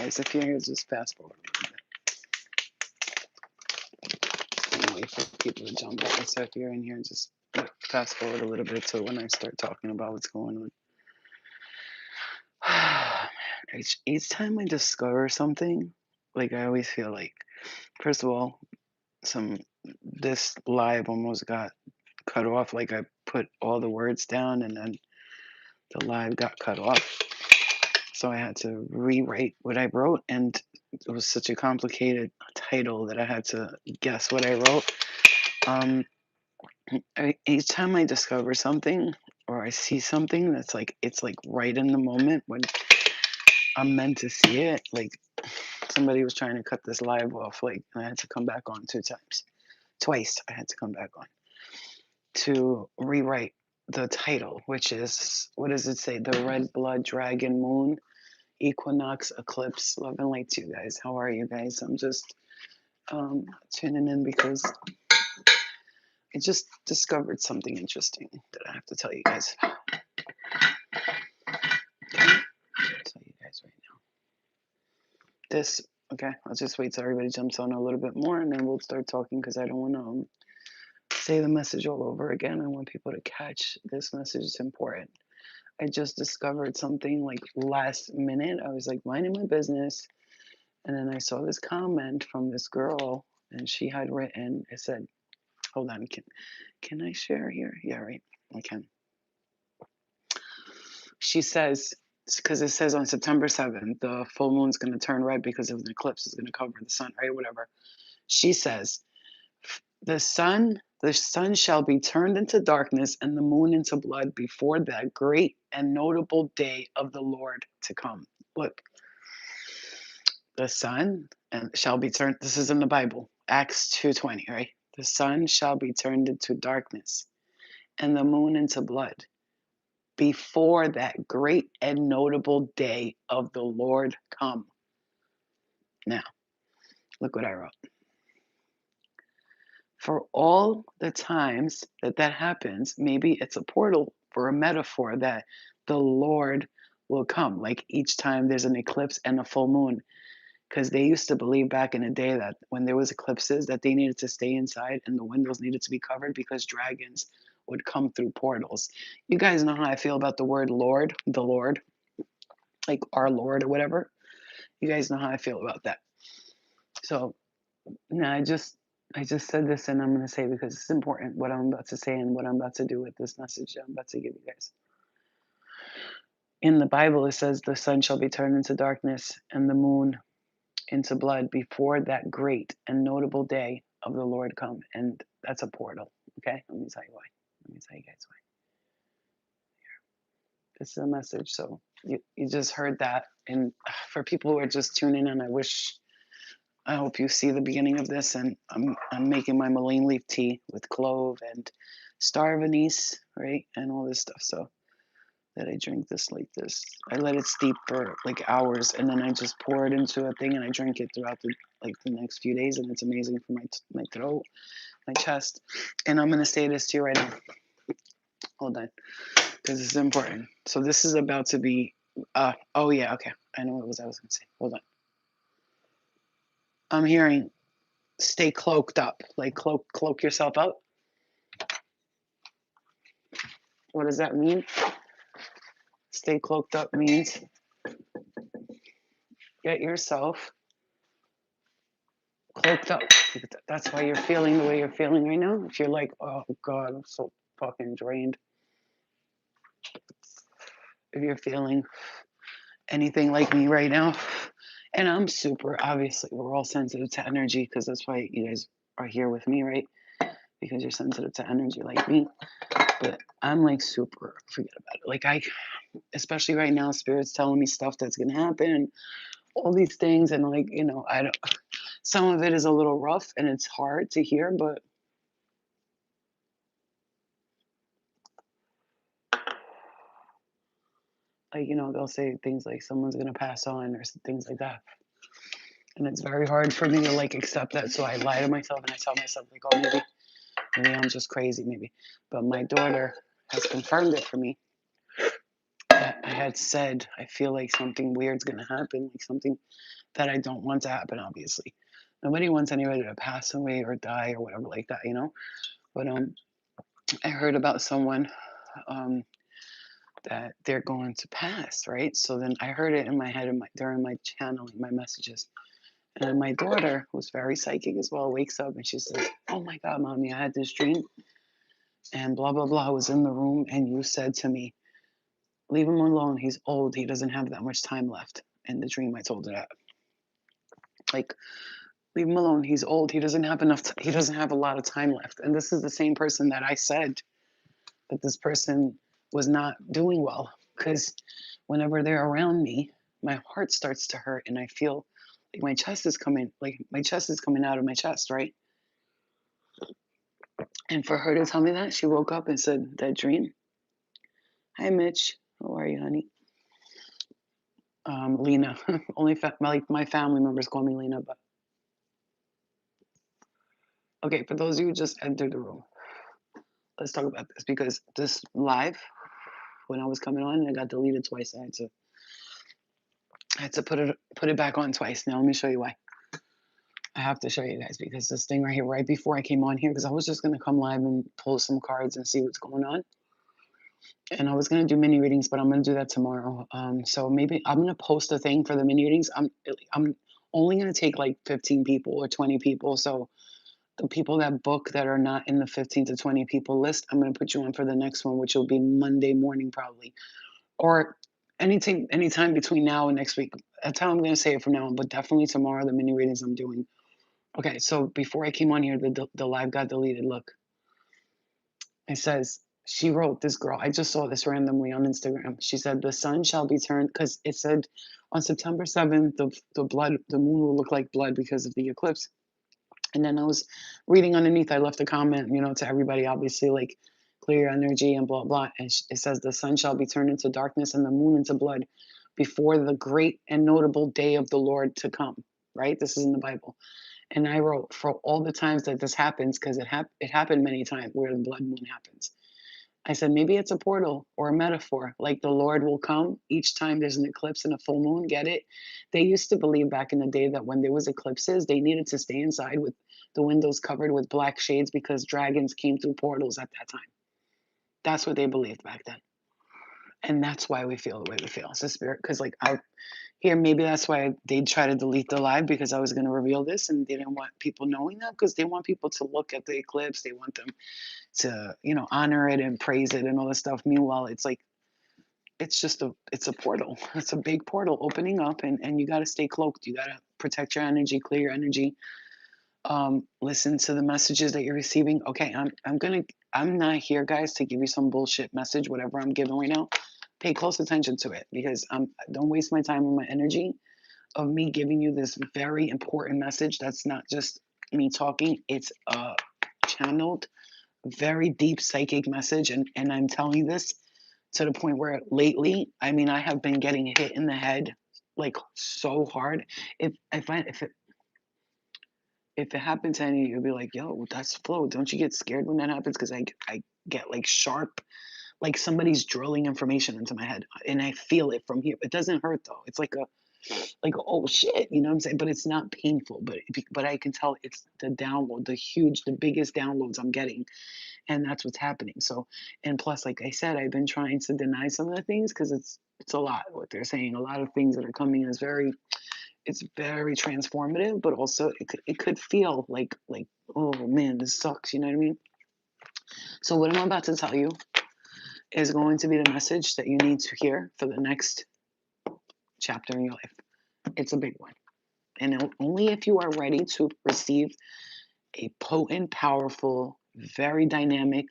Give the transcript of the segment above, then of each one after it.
guys. If you're here, just fast forward a little bit. Wait for people to jump in. So if you're in here, just fast forward a little bit to when I start talking about what's going on. Each time I discover something, like I always feel like, first of all, this live almost got cut off. Like I put all the words down and then the live got cut off. So I had to rewrite what I wrote, and it was such a complicated title that I had to guess what I wrote. Each time I discover something or I see something that's like, it's like right in the moment when I'm meant to see it. Like somebody was trying to cut this live off, like, and I had to come back on twice. I had to come back on to rewrite the title, which is, what does it say? The Red Blood Dragon Moon, Equinox, Eclipse. Love and light to you guys. How are you guys? I'm just tuning in because I just discovered something interesting that I have to tell you guys. Okay. I'll tell you guys right now. Okay, I'll just wait till everybody jumps on a little bit more and then we'll start talking because I don't want to say the message all over again. I want people to catch this message. It's important. I just discovered something like last minute. I was like minding my business, and then I saw this comment from this girl, and she had written, it said, hold on, can I share here? Yeah, right, I can. She says, because it says on September 7th, the full moon's going to turn red because of the eclipse is going to cover the sun, right? Whatever. She says, the sun shall be turned into darkness and the moon into blood before that great and notable day of the Lord to come. Look, the sun shall be turned. This is in the Bible, Acts 2:20, right? The sun shall be turned into darkness and the moon into blood before that great and notable day of the Lord come. Now, look what I wrote. For all the times that happens, maybe it's a portal for a metaphor that the Lord will come. Like each time there's an eclipse and a full moon. Because they used to believe back in the day that when there was eclipses that they needed to stay inside and the windows needed to be covered because dragons would come through portals. You guys know how I feel about the word Lord, the Lord, like our Lord or whatever. You guys know how I feel about that. So now I just said this, and I'm going to say because it's important what I'm about to say and what I'm about to do with this message that I'm about to give you guys. In the Bible, it says the sun shall be turned into darkness and the moon into blood before that great and notable day of the Lord come. And that's a portal. Okay? Let me tell you why. Let me tell you guys why. Here. This is a message. So you just heard that. And for people who are just tuning in, I hope you see the beginning of this. And I'm making my mullein leaf tea with clove and star of anise, right? And all this stuff. So that I drink this like this. I let it steep for like hours, and then I just pour it into a thing, and I drink it throughout the next few days, and it's amazing for my throat, my chest. And I'm gonna say this to you right now. Hold on, because this is important. So this is about to be. Oh yeah, okay. I know what I was gonna say. Hold on. I'm hearing, stay cloaked up, like cloak yourself up. What does that mean? Stay cloaked up means get yourself cloaked up. That's why you're feeling the way you're feeling right now. If you're like, oh God, I'm so fucking drained. If you're feeling anything like me right now, and I'm super, obviously, we're all sensitive to energy because that's why you guys are here with me, right? Because you're sensitive to energy like me. But I'm like super, forget about it. Like especially right now, Spirit's telling me stuff that's going to happen, all these things. And like, some of it is a little rough and it's hard to hear, but like, they'll say things like someone's going to pass on or things like that. And it's very hard for me to like accept that. So I lie to myself and I tell myself like, oh, maybe I'm just crazy, maybe. But my daughter has confirmed it for me. had said, I feel like something weird's gonna happen, like something that I don't want to happen, obviously. Nobody wants anybody to pass away or die or whatever like that, you know? But I heard about someone um that they're going to pass, right? So then I heard it in my head in my during my channeling, my messages. And then my daughter, who's very psychic as well, wakes up and she says, "Oh my God, mommy, I had this dream and blah blah blah was in the room and you said to me, leave him alone. He's old. He doesn't have that much time left." In the dream, I told her that. Like, leave him alone. He's old. He doesn't have enough. He doesn't have a lot of time left. And this is the same person that I said that this person was not doing well because whenever they're around me, my heart starts to hurt and I feel like my chest is coming out of my chest, right? And for her to tell me that, she woke up and said, "That dream." Hi, Mitch. How are you, honey? Lena. Only like my family members call me Lena, but okay. For those of you who just entered the room, let's talk about this because this live, when I was coming on, it got deleted twice. I had to put it back on twice. Now let me show you why. I have to show you guys because this thing right here, right before I came on here, because I was just gonna come live and pull some cards and see what's going on. And I was gonna do mini readings, but I'm gonna do that tomorrow. So maybe I'm gonna post a thing for the mini readings. I'm only gonna take like 15 people or 20 people. So the people that book that are not in the 15 to 20 people list, I'm gonna put you on for the next one, which will be Monday morning probably, or anytime between now and next week. That's how I'm gonna say it from now on. But definitely tomorrow, the mini readings I'm doing. Okay, so before I came on here, the live got deleted. Look, it says she wrote this girl. I just saw this randomly on Instagram. She said the sun shall be turned because it said on September 7th the moon will look like blood because of the eclipse. And then I was reading underneath. I left a comment, to everybody, obviously, like clear your energy and blah blah. And it says the sun shall be turned into darkness and the moon into blood before the great and notable day of the Lord to come. Right? This is in the Bible. And I wrote for all the times that this happens, because it happened many times where the blood moon happens. I said, maybe it's a portal or a metaphor, like the Lord will come each time there's an eclipse and a full moon. Get it? They used to believe back in the day that when there was eclipses, they needed to stay inside with the windows covered with black shades because dragons came through portals at that time. That's what they believed back then. And that's why we feel the way we feel. It's a spirit, because like I here, maybe that's why they try to delete the live, because I was going to reveal this and they didn't want people knowing that, because they want people to look at the eclipse. They want them to, honor it and praise it and all this stuff. Meanwhile, it's like, it's a portal. It's a big portal opening up, and you got to stay cloaked. You got to protect your energy, clear your energy. Listen to the messages that you're receiving. Okay, I'm not here, guys, to give you some bullshit message, whatever I'm giving right now. Pay close attention to it, because don't waste my time and my energy of me giving you this very important message. That's not just me talking. It's a channeled, very deep psychic message. And I'm telling you this to the point where lately, I mean, I have been getting hit in the head like so hard. If it happened to any of you, you'll be like, yo, that's flow. Don't you get scared when that happens? Because I get like sharp, like somebody's drilling information into my head, and I feel it from here. It doesn't hurt though. It's like, oh shit, you know what I'm saying? But it's not painful. But I can tell it's the download, the biggest downloads I'm getting, and that's what's happening. So, and plus, like I said, I've been trying to deny some of the things because it's a lot what they're saying. A lot of things that are coming is it's very transformative, but also it could feel like, oh man, this sucks. You know what I mean? So what I'm about to tell you is going to be the message that you need to hear for the next chapter in your life. It's a big one. And only if you are ready to receive a potent, powerful, very dynamic,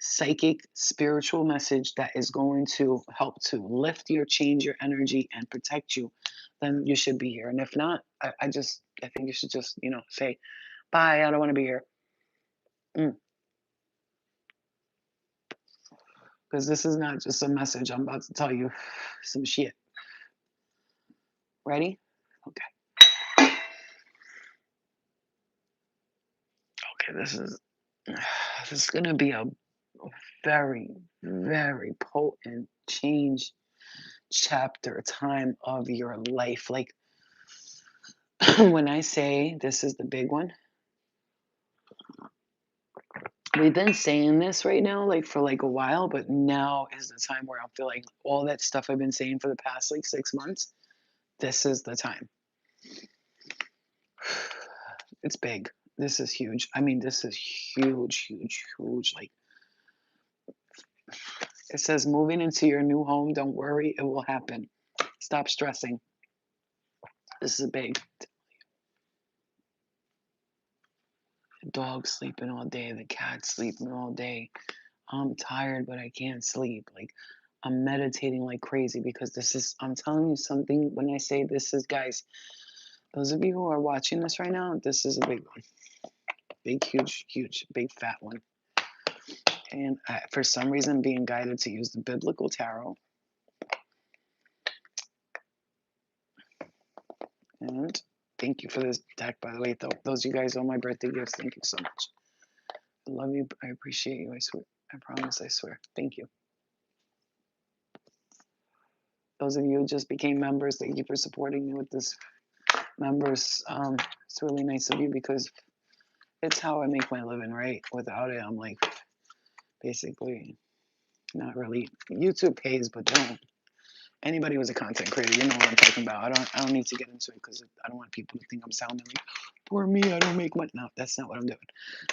psychic, spiritual message that is going to help to lift your, change your energy, and protect you, then you should be here. And if not, I think you should just, say, bye, I don't want to be here. Because this is not just a message. I'm about to tell you some shit. Ready? Okay. Okay, this is gonna be a very, very potent change chapter time of your life. Like when I say this is the big one, we've been saying this right now, like for like a while, but now is the time where I feel like all that stuff I've been saying for the past like 6 months, this is the time. It's big. This is huge. I mean, this is huge, huge, huge. Like it says, moving into your new home, don't worry, it will happen. Stop stressing. This is big. The dog's sleeping all day, the cat's sleeping all day. I'm tired, but I can't sleep. Like I'm meditating like crazy because this is, I'm telling you something when I say this is, guys, those of you who are watching this right now, this is a big one. Big, huge, huge, big fat one. And for some reason, being guided to use the biblical tarot. And thank you for this deck, by the way. Those of you guys owe my birthday gifts. Thank you so much. I love you. I appreciate you. I swear. I promise. I swear. Thank you. Those of you who just became members, thank you for supporting me with this members. It's really nice of you because it's how I make my living, right? Without it, I'm like basically not really. YouTube pays, but don't. Anybody who's a content creator, you know what I'm talking about. I don't need to get into it because I don't want people to think I'm sounding like, poor me, I don't make money. No, that's not what I'm doing.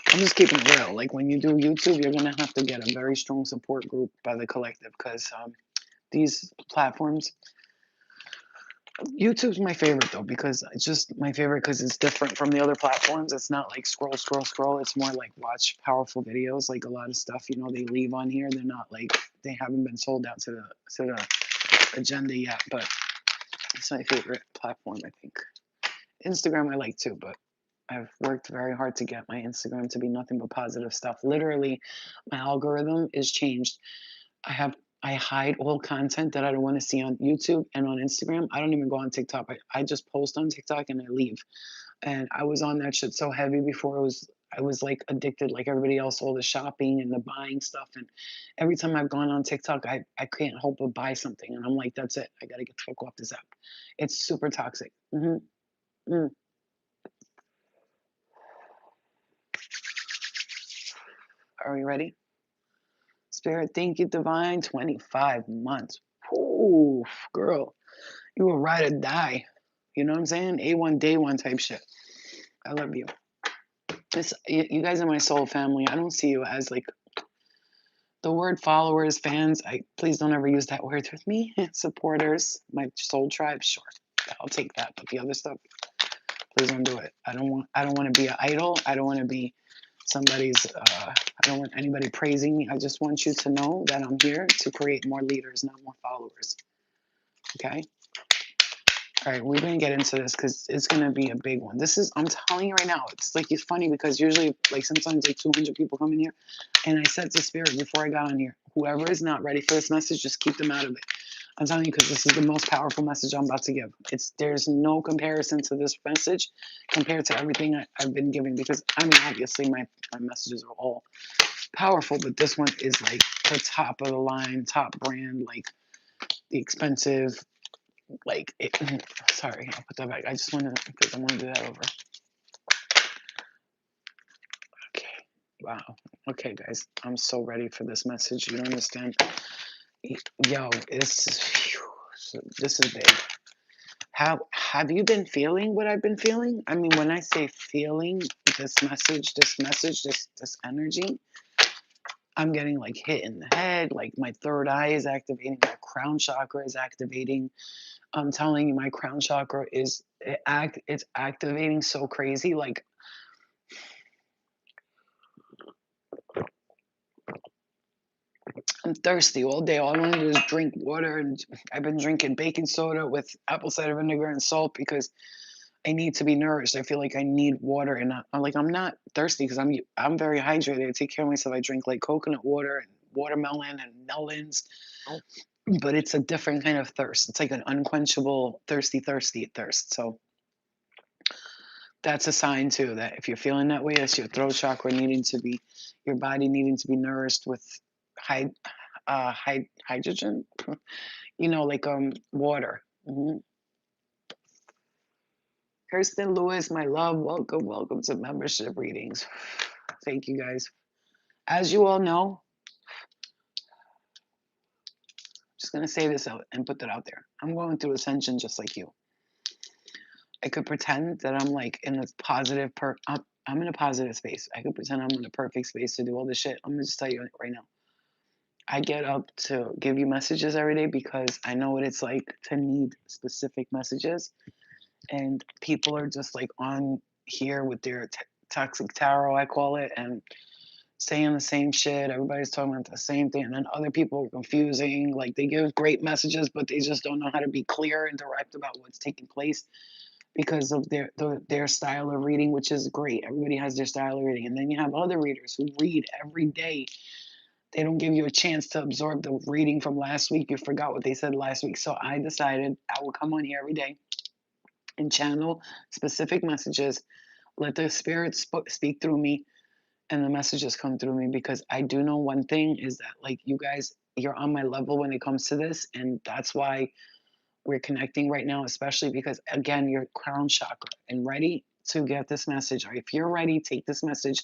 I'm just keeping it real. Like when you do YouTube, you're gonna have to get a very strong support group by the collective because these platforms, YouTube's my favorite though because it's just my favorite because it's different from the other platforms. It's not like scroll, scroll, scroll. It's more like watch powerful videos. Like a lot of stuff, you know, they leave on here. They're not like they haven't been sold out to the agenda yet, but it's my favorite platform, I think. Instagram I like too, but I've worked very hard to get my Instagram to be nothing but positive stuff. Literally, my algorithm is changed. I hide all content that I don't want to see on YouTube and on Instagram. I don't even go on TikTok. I just post on TikTok and I leave. And I was on that shit so heavy before I was like addicted like everybody else, all the shopping and the buying stuff. And every time I've gone on TikTok, I can't help but buy something. And I'm like, that's it. I got to get the fuck off this app. It's super toxic. Mm. Are we ready? Spirit, thank you, divine. 25 months. Ooh, girl, you will ride or die. You know what I'm saying? A1 day one type shit. I love you. You guys are my soul family. I don't see you as like the word followers, fans. Please don't ever use that word with me. Supporters, my soul tribe. Sure, I'll take that. But the other stuff, please don't do it. I don't want to be an idol. I don't want to be somebody's. I don't want anybody praising me. I just want you to know that I'm here to create more leaders, not more followers. Okay. All right, we're gonna get into this because it's gonna be a big one. I'm telling you right now, it's funny because usually, like sometimes, like 200 people come in here, and I said to Spirit before I got on here, whoever is not ready for this message, just keep them out of it. I'm telling you because this is the most powerful message I'm about to give. There's no comparison to this message compared to everything I've been giving because I mean, obviously my messages are all powerful, but this one is like the top of the line, top brand, like the expensive like sorry, I'll put that back. I just want to because I want to do that over. Okay, wow. Okay, guys, I'm so ready for this message. You understand? Yo, this is big. Have you been feeling what I've been feeling? I mean, when I say feeling this message, this energy, I'm getting like hit in the head. Like my third eye is activating, my crown chakra is activating. I'm telling you, my crown chakra it's activating so crazy. Like I'm thirsty all day. All I want to do is drink water, and I've been drinking baking soda with apple cider vinegar and salt because I need to be nourished. I feel like I need water, and I'm not thirsty because I'm very hydrated. I take care of myself. I drink like coconut water and watermelon and melons, but it's a different kind of thirst. It's like an unquenchable thirsty thirst. So that's a sign too that if you're feeling that way, it's your throat chakra needing to be, your body needing to be nourished with high hydrogen, like water. Kirsten Lewis, my love, welcome to membership readings. Thank you guys. As you all know, just gonna say this out and put that out there. I'm going through Ascension just like you. I could pretend that I'm like in this positive I'm in a positive space. I could pretend I'm in a perfect space to do all this shit. I'm gonna just tell you right now. I get up to give you messages every day because I know what it's like to need specific messages. And people are just like on here with their toxic tarot, I call it, and saying the same shit. Everybody's talking about the same thing. And then other people are confusing. Like they give great messages, but they just don't know how to be clear and direct about what's taking place because of their style of reading, which is great. Everybody has their style of reading. And then you have other readers who read every day. They don't give you a chance to absorb the reading from last week. You forgot what they said last week. So I decided I will come on here every day and channel specific messages. Let the spirit speak through me and the messages come through me, because I do know one thing is that, like, you guys, you're on my level when it comes to this. And that's why we're connecting right now, especially because, again, your crown chakra and ready to get this message. Or if you're ready, take this message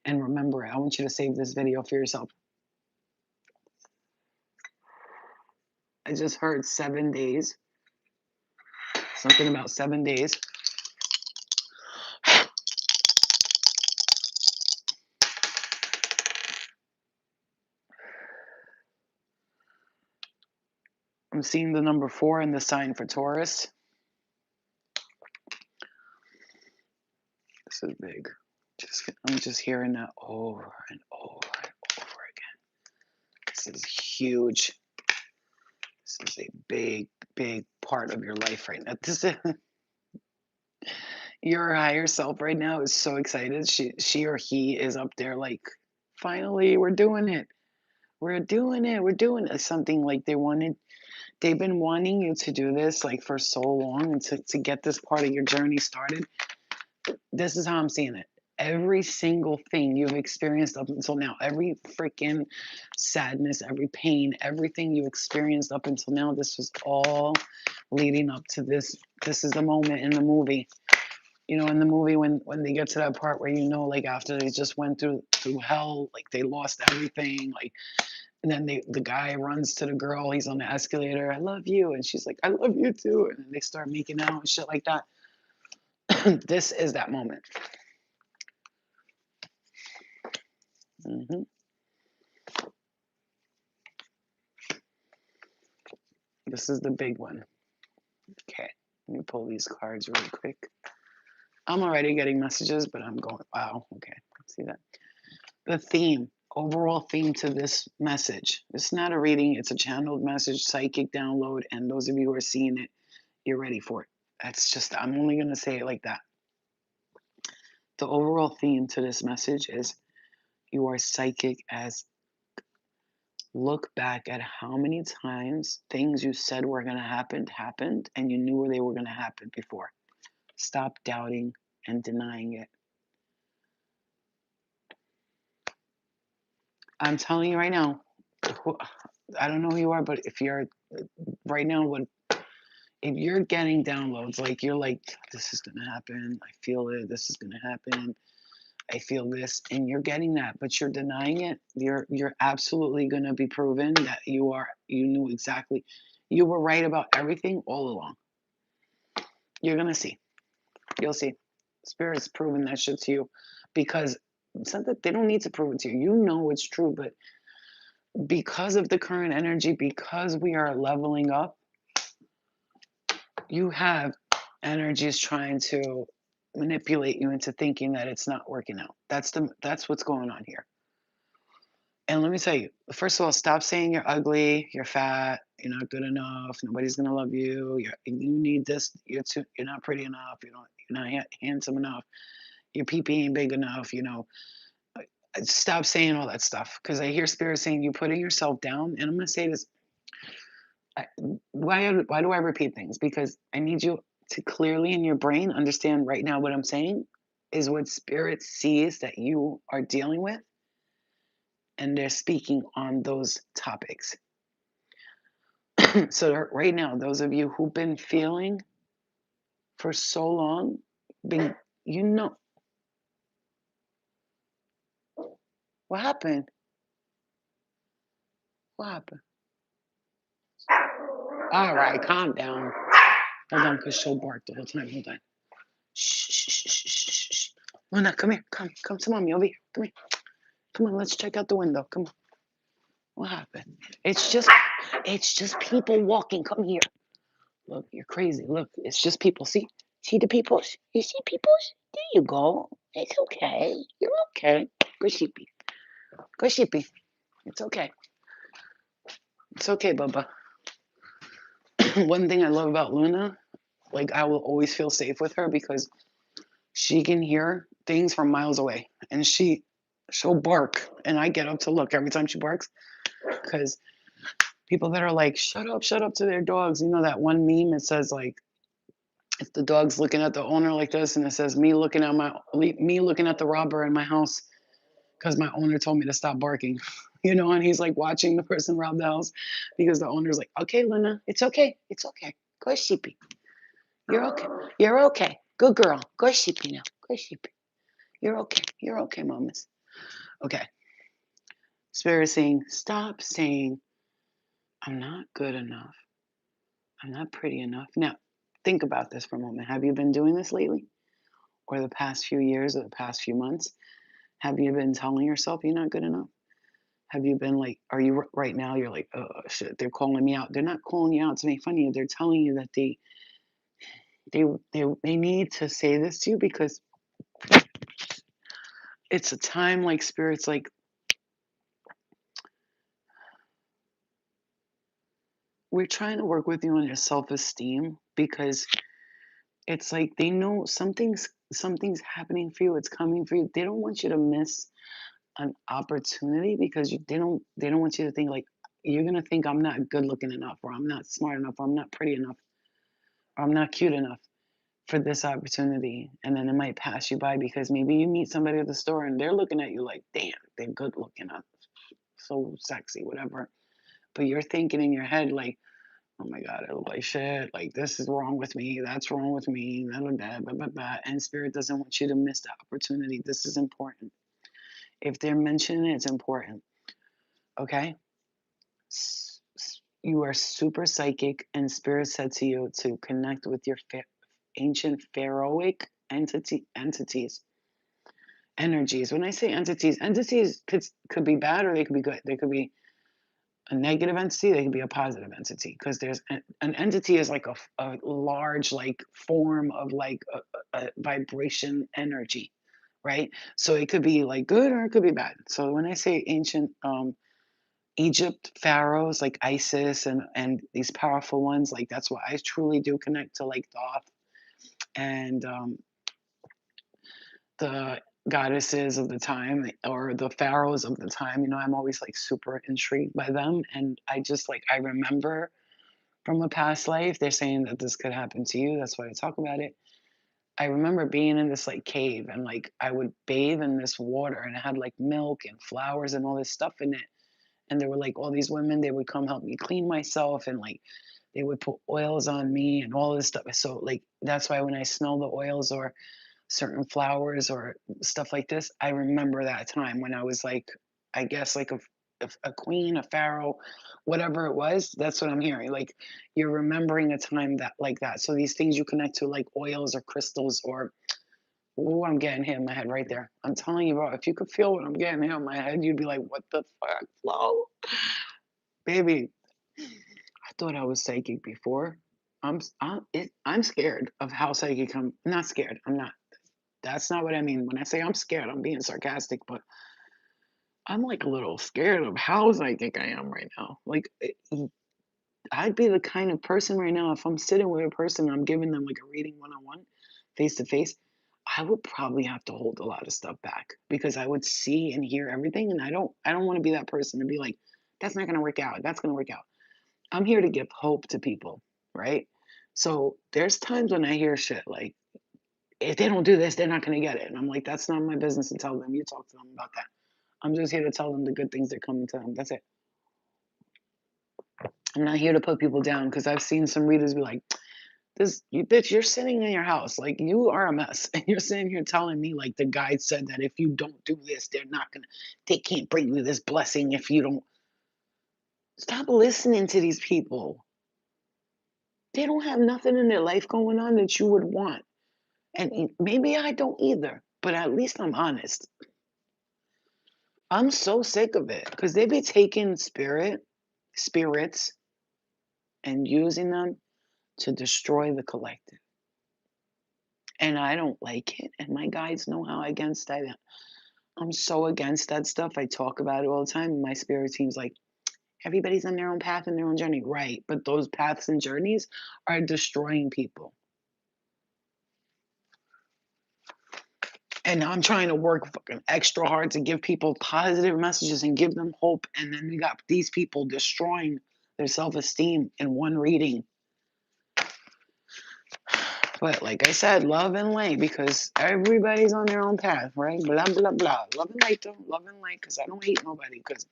and remember it. I want you to save this video for yourself. I just heard 7 days. Something about 7 days. I'm seeing the number 4 in the sign for Taurus. This is big. I'm just hearing that over and over and over again. This is huge. This is a big, big part of your life right now. This is your higher self right now is so excited. She or he is up there like, finally, we're doing it. We're doing it. We're doing it. Something like they've been wanting you to do this like for so long, and to get this part of your journey started. This is how I'm seeing it. Every single thing you've experienced up until now, every freaking sadness, every pain, everything you experienced up until now, this was all leading up to this. This is the moment in the movie. In the movie when they get to that part where, like, after they just went through hell, like they lost everything, like, and then the guy runs to the girl, he's on the escalator, I love you, and she's like, I love you too, and then they start making out and shit like that. This is that moment. This is the big one. Okay, let me pull these cards really quick. I'm already getting messages, but I'm going, wow, okay, see that. The theme, overall theme to this message. It's not a reading, it's a channeled message, psychic download, and those of you who are seeing it, you're ready for it. That's just, I'm only going to say it like that. The overall theme to this message is you are psychic as. Look back at how many times things you said were going to happen happened, and you knew they were going to happen before. Stop doubting and denying it. I'm telling you right now, I don't know who you are, but if you're right now, if you're getting downloads, like you're like, this is going to happen, I feel it, this is going to happen, I feel this, and you're getting that, but you're denying it, you're absolutely going to be proven that you knew exactly, you were right about everything all along. You're going to see. You'll see. Spirit's proving that shit to you, because it's not that they don't need to prove it to you. You know it's true, but because of the current energy, because we are leveling up, you have energies trying to manipulate you into thinking that it's not working out. That's what's going on here. And let me tell you, first of all, stop saying you're ugly, you're fat, you're not good enough, nobody's gonna love you. You need this. You're not pretty enough. You're not handsome enough. Your pee ain't big enough. Stop saying all that stuff, because I hear spirit saying you putting yourself down. And I'm gonna say this. Why do I repeat things? Because I need you to clearly in your brain understand right now what I'm saying is what spirit sees that you are dealing with and they're speaking on those topics. So right now, those of you who've been feeling for so long, been you know what happened? What happened? All right, calm down. Hold on, because she'll bark the whole time. Hold on. Shh, shh, shh, shh, shh, shh, shh. Luna, come here. Come to mommy over here. Come here. Come on, let's check out the window. Come on. What happened? It's just, it's just people walking. Come here. Look, you're crazy. Look, it's just people. See the peoples. You see peoples? There you go. It's okay. You're okay. Good sheepy. Good sheepy. It's okay. It's okay, Bubba. One thing I love about Luna, like I will always feel safe with her because she can hear things from miles away, and she'll bark, and I get up to look every time she barks because people that are like shut up to their dogs. You know that one meme? It says like if the dog's looking at the owner like this, and it says me looking at the robber in my house because my owner told me to stop barking. You know, and he's like watching the person rob the house because the owner's like, okay, Luna, it's okay, it's okay, go sheepy, you're okay, you're okay, good girl, go sheepy now, go sheepy, you're okay, mamas. Okay, spirit saying, stop saying I'm not good enough, I'm not pretty enough. Now, think about this for a moment. Have you been doing this lately? Or the past few years or the past few months? Have you been telling yourself you're not good enough? Have you been like, are you right now? You're like, oh shit, they're calling me out. They're not calling you out to make fun of you. They're telling you that they they need to say this to you because it's a time like spirits like we're trying to work with you on your self-esteem because it's like they know something's happening for you. It's coming for you. They don't want you to miss an opportunity because they don't want you to think like you're gonna think I'm not good looking enough or I'm not smart enough or I'm not pretty enough or I'm not cute enough for this opportunity, and then it might pass you by because maybe you meet somebody at the store and they're looking at you like damn, they're good looking, so sexy, whatever, but you're thinking in your head like oh my god, I look like shit, like this is wrong with me, that's wrong with me, blah, blah, blah, blah, blah, blah. And spirit doesn't want you to miss the opportunity. This is important. If they're mentioning it, it's important. Okay, you are super psychic, and spirit said to you to connect with your ancient pharaohic entities, energies. When I say entities, entities could be bad or they could be good. They could be a negative entity, they could be a positive entity because there's an entity is like a large like form of like a vibration energy, right? So it could be like good or it could be bad. So when I say ancient Egypt pharaohs like Isis and these powerful ones, like that's what I truly do connect to, like Thoth and the goddesses of the time or the pharaohs of the time. You know, I'm always like super intrigued by them, and I just like I remember from a past life. They're saying that this could happen to you. That's why I talk about it. I remember being in this like cave and like I would bathe in this water and it had like milk and flowers and all this stuff in it. And there were like all these women, they would come help me clean myself and like they would put oils on me and all this stuff. So like that's why when I smell the oils or certain flowers or stuff like this, I remember that time when I was like, I guess like a queen, a pharaoh, whatever it was. That's what I'm hearing. Like you're remembering a time that like that. So these things you connect to like oils or crystals or oh, I'm getting hit in my head right there. I'm telling you, bro, if you could feel what I'm getting hit in my head, you'd be like, what the fuck, Flo? Baby, I thought I was psychic before. I'm scared of how psychic I'm. Not scared. I'm not. That's not what I mean. When I say I'm scared, I'm being sarcastic, but I'm like a little scared of how psychic I am right now. Like, I'd be the kind of person right now, if I'm sitting with a person and I'm giving them like a reading one on one, face to face, I would probably have to hold a lot of stuff back because I would see and hear everything. And I don't want to be that person to be like, that's not going to work out. That's going to work out. I'm here to give hope to people, right? So there's times when I hear shit like, if they don't do this, they're not going to get it. And I'm like, that's not my business to tell them. You talk to them about that. I'm just here to tell them the good things that come to them. That's it. I'm not here to put people down because I've seen some readers be like, this you bitch, you're sitting in your house. Like you are a mess. And you're sitting here telling me like the guide said that if you don't do this, they can't bring you this blessing if you don't stop listening to these people. They don't have nothing in their life going on that you would want. And maybe I don't either, but at least I'm honest. I'm so sick of it because they be taking spirits, and using them to destroy the collective. And I don't like it. And my guides know how against that. I'm so against that stuff. I talk about it all the time. My spirit team's like, everybody's on their own path and their own journey. Right. But those paths and journeys are destroying people. And I'm trying to work fucking extra hard to give people positive messages and give them hope. And then we got these people destroying their self esteem in one reading. But like I said, love and light because everybody's on their own path, right? Blah, blah, blah. Love and light, though. Love and light because I don't hate nobody because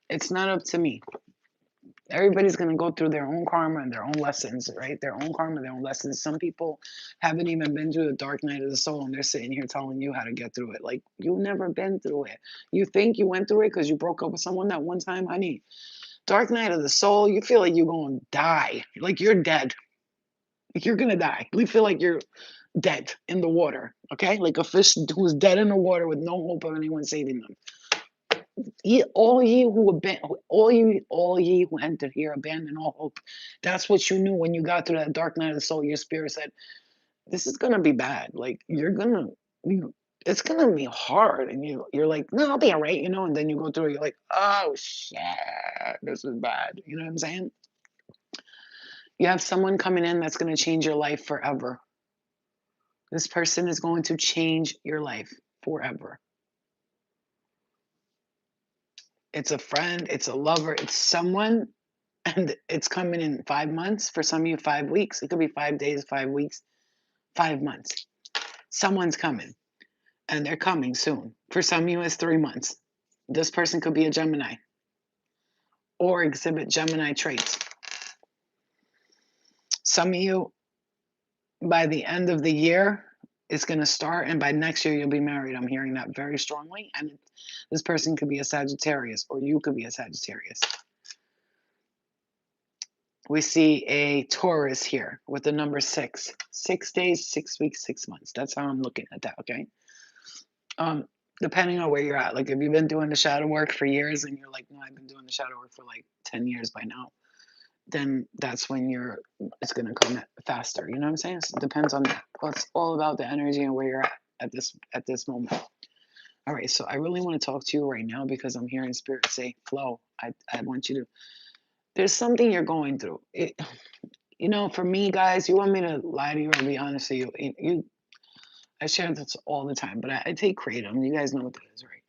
it's not up to me. Everybody's going to go through their own karma and their own lessons, right? Their own karma, their own lessons. Some people haven't even been through the dark night of the soul and they're sitting here telling you how to get through it. Like, you've never been through it. You think you went through it because you broke up with someone that one time? Honey, dark night of the soul, you feel like you're going to die. Like, you're dead. Like, you're going to die. You feel like you're dead in the water, okay? Like a fish who's dead in the water with no hope of anyone saving them. All ye who enter here, abandon all hope. That's what you knew when you got through that dark night of the soul. Your spirit said, "This is gonna be bad. Like it's gonna be hard." And you're like, "No, I'll be all right," And then you go through it, you're like, "Oh shit, this is bad." You know what I'm saying? You have someone coming in that's gonna change your life forever. This person is going to change your life forever. It's a friend, it's a lover, it's someone, and it's coming in 5 months. For some of you, 5 weeks. It could be 5 days, 5 weeks, 5 months. Someone's coming, and they're coming soon. For some of you, it's 3 months. This person could be a Gemini or exhibit Gemini traits. Some of you, by the end of the year, it's going to start, and by next year, you'll be married. I'm hearing that very strongly. And this person could be a Sagittarius, or you could be a Sagittarius. We see a Taurus here with the number 6. 6 days, 6 weeks, 6 months. That's how I'm looking at that, okay? Um, Depending on where you're at. Like if you've been doing the shadow work for years and you're like, no, I've been doing the shadow work for like 10 years by now, then that's when it's gonna come faster. You know what I'm saying? So it depends on it's all about the energy and where you're at this moment. All right, so I really want to talk to you right now because I'm hearing spirit say, flow. I want you to there's something you're going through. For me, guys, you want me to lie to you or be honest with you? I share this all the time, but I take kratom. You guys know what that is, right?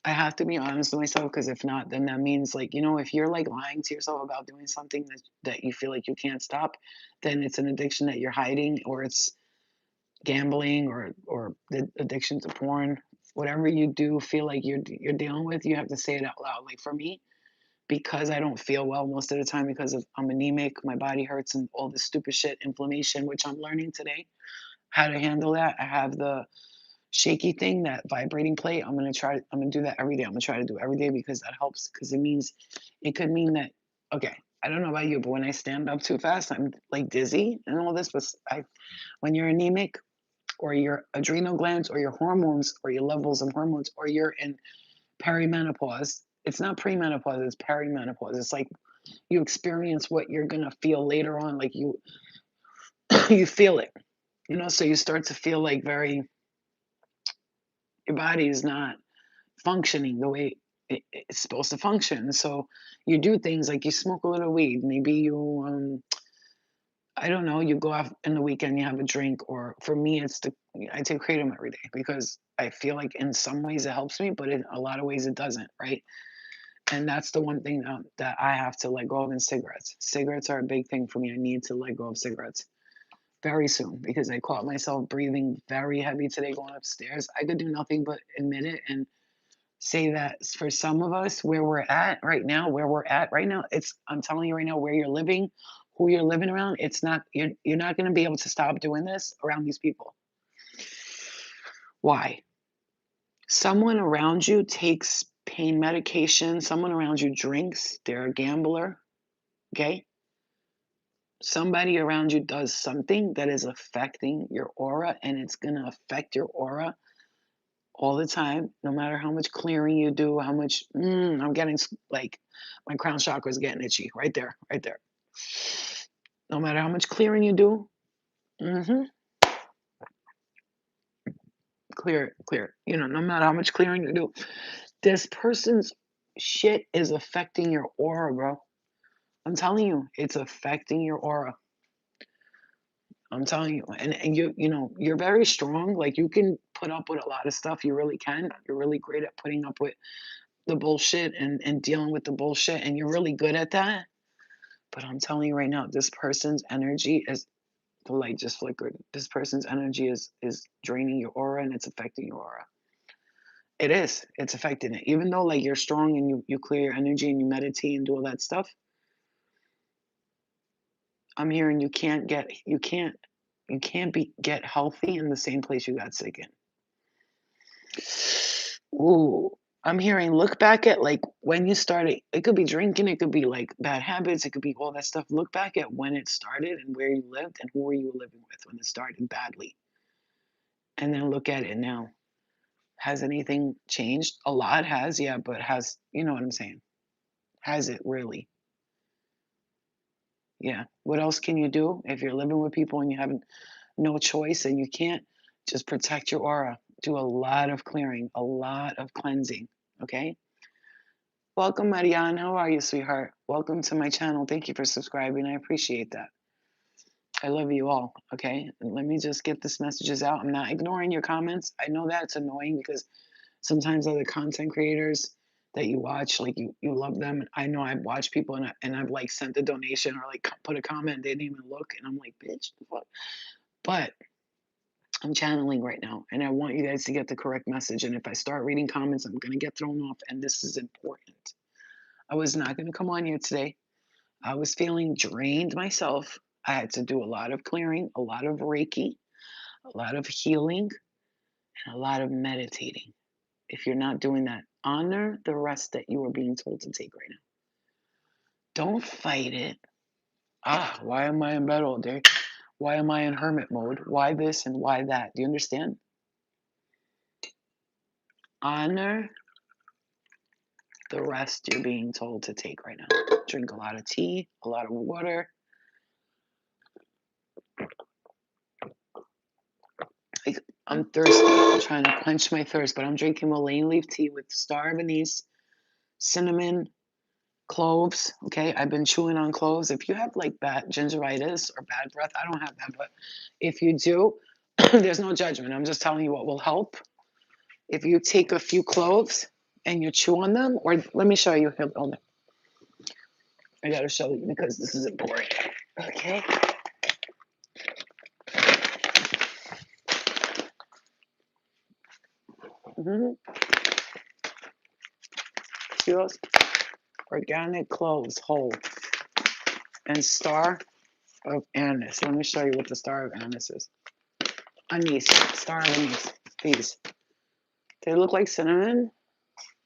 I have to be honest with myself because if not, then that means like, if you're like lying to yourself about doing something that you feel like you can't stop, then it's an addiction that you're hiding, or it's gambling, or the addiction to porn. Whatever you do feel like you're dealing with, you have to say it out loud. Like for me, because I don't feel well most of the time because I'm anemic, my body hurts and all this stupid shit, inflammation, which I'm learning today how to handle that. I have the shaky thing, that vibrating plate. I'm gonna do that every day. I'm gonna try to do it every day because that helps. Because it could mean that, okay, I don't know about you, but when I stand up too fast, I'm like dizzy and all this. But when you're anemic, or your adrenal glands, or your hormones, or your levels of hormones, or you're in perimenopause, it's not premenopause, it's perimenopause. It's like you experience what you're gonna feel later on, like you you feel it, so you start to feel like your body is not functioning the way it's supposed to function. So you do things like you smoke a little weed, maybe I don't know, you go out in the weekend, you have a drink, or for me, I take kratom every day because I feel like in some ways it helps me, but in a lot of ways it doesn't, right? And that's the one thing that I have to let go of in cigarettes. Cigarettes are a big thing for me. I need to let go of cigarettes very soon because I caught myself breathing very heavy today going upstairs. I could do nothing but admit it and say that for some of us, where we're at right now, I'm telling you right now, where you're living, who you're living around, it's not, you're not going to be able to stop doing this around these people. Why? Someone around you takes pain medication, someone around you drinks, they're a gambler, okay? Somebody around you does something that is affecting your aura, and it's going to affect your aura all the time, no matter how much clearing you do, how much, I'm getting like my crown chakra is getting itchy right there, right there. No matter how much clearing you do, hmm clear. No matter how much clearing you do, this person's shit is affecting your aura, bro. I'm telling you, it's affecting your aura. I'm telling you, and you're very strong. Like you can put up with a lot of stuff. You really can. You're really great at putting up with the bullshit and dealing with the bullshit, and you're really good at that. But I'm telling you right now, this person's energy is the light just flickered. This person's energy is draining your aura and it's affecting your aura. It is. It's affecting it. Even though like you're strong and you clear your energy and you meditate and do all that stuff, I'm hearing you can't get healthy in the same place you got sick in. Ooh, I'm hearing look back at like when you started. It could be drinking, it could be like bad habits, it could be all that stuff. Look back at when it started and where you lived and who were you living with when it started badly. And then look at it now. Has anything changed? A lot has, yeah, but you know what I'm saying? Has it really? Yeah. What else can you do if you're living with people and you have no choice and you can't just protect your aura? Do a lot of clearing, a lot of cleansing. Okay. Welcome, Marianne. How are you, sweetheart? Welcome to my channel. Thank you for subscribing. I appreciate that. I love you all. Okay. And let me just get this messages out. I'm not ignoring your comments. I know that's annoying because sometimes other content creators that you watch, like you love them. And I know I've watched people and I've like sent a donation or like put a comment, they didn't even look. And I'm like, bitch, what? But I'm channeling right now and I want you guys to get the correct message. And if I start reading comments, I'm going to get thrown off. And this is important. I was not going to come on here today. I was feeling drained myself. I had to do a lot of clearing, a lot of Reiki, a lot of healing, and a lot of meditating. If you're not doing that, honor the rest that you are being told to take right now. Don't fight it. Why am I in bed all day? Why am I in hermit mode? Why this and why that? Do you understand? Honor the rest you're being told to take right now. Drink a lot of tea, a lot of water. Like, I'm thirsty. I'm trying to quench my thirst, but I'm drinking Mullein leaf tea with star of anise, cinnamon, cloves. Okay, I've been chewing on cloves. If you have like bad gingeritis or bad breath, I don't have that, but if you do, there's no judgment. I'm just telling you what will help. If you take a few cloves and you chew on them, or let me show you. Hold on. I gotta show you because this is important. Okay. Just organic cloves, whole, and star of anise. Let me show you what the star of anise is. Anise, star of anise. These. They look like cinnamon.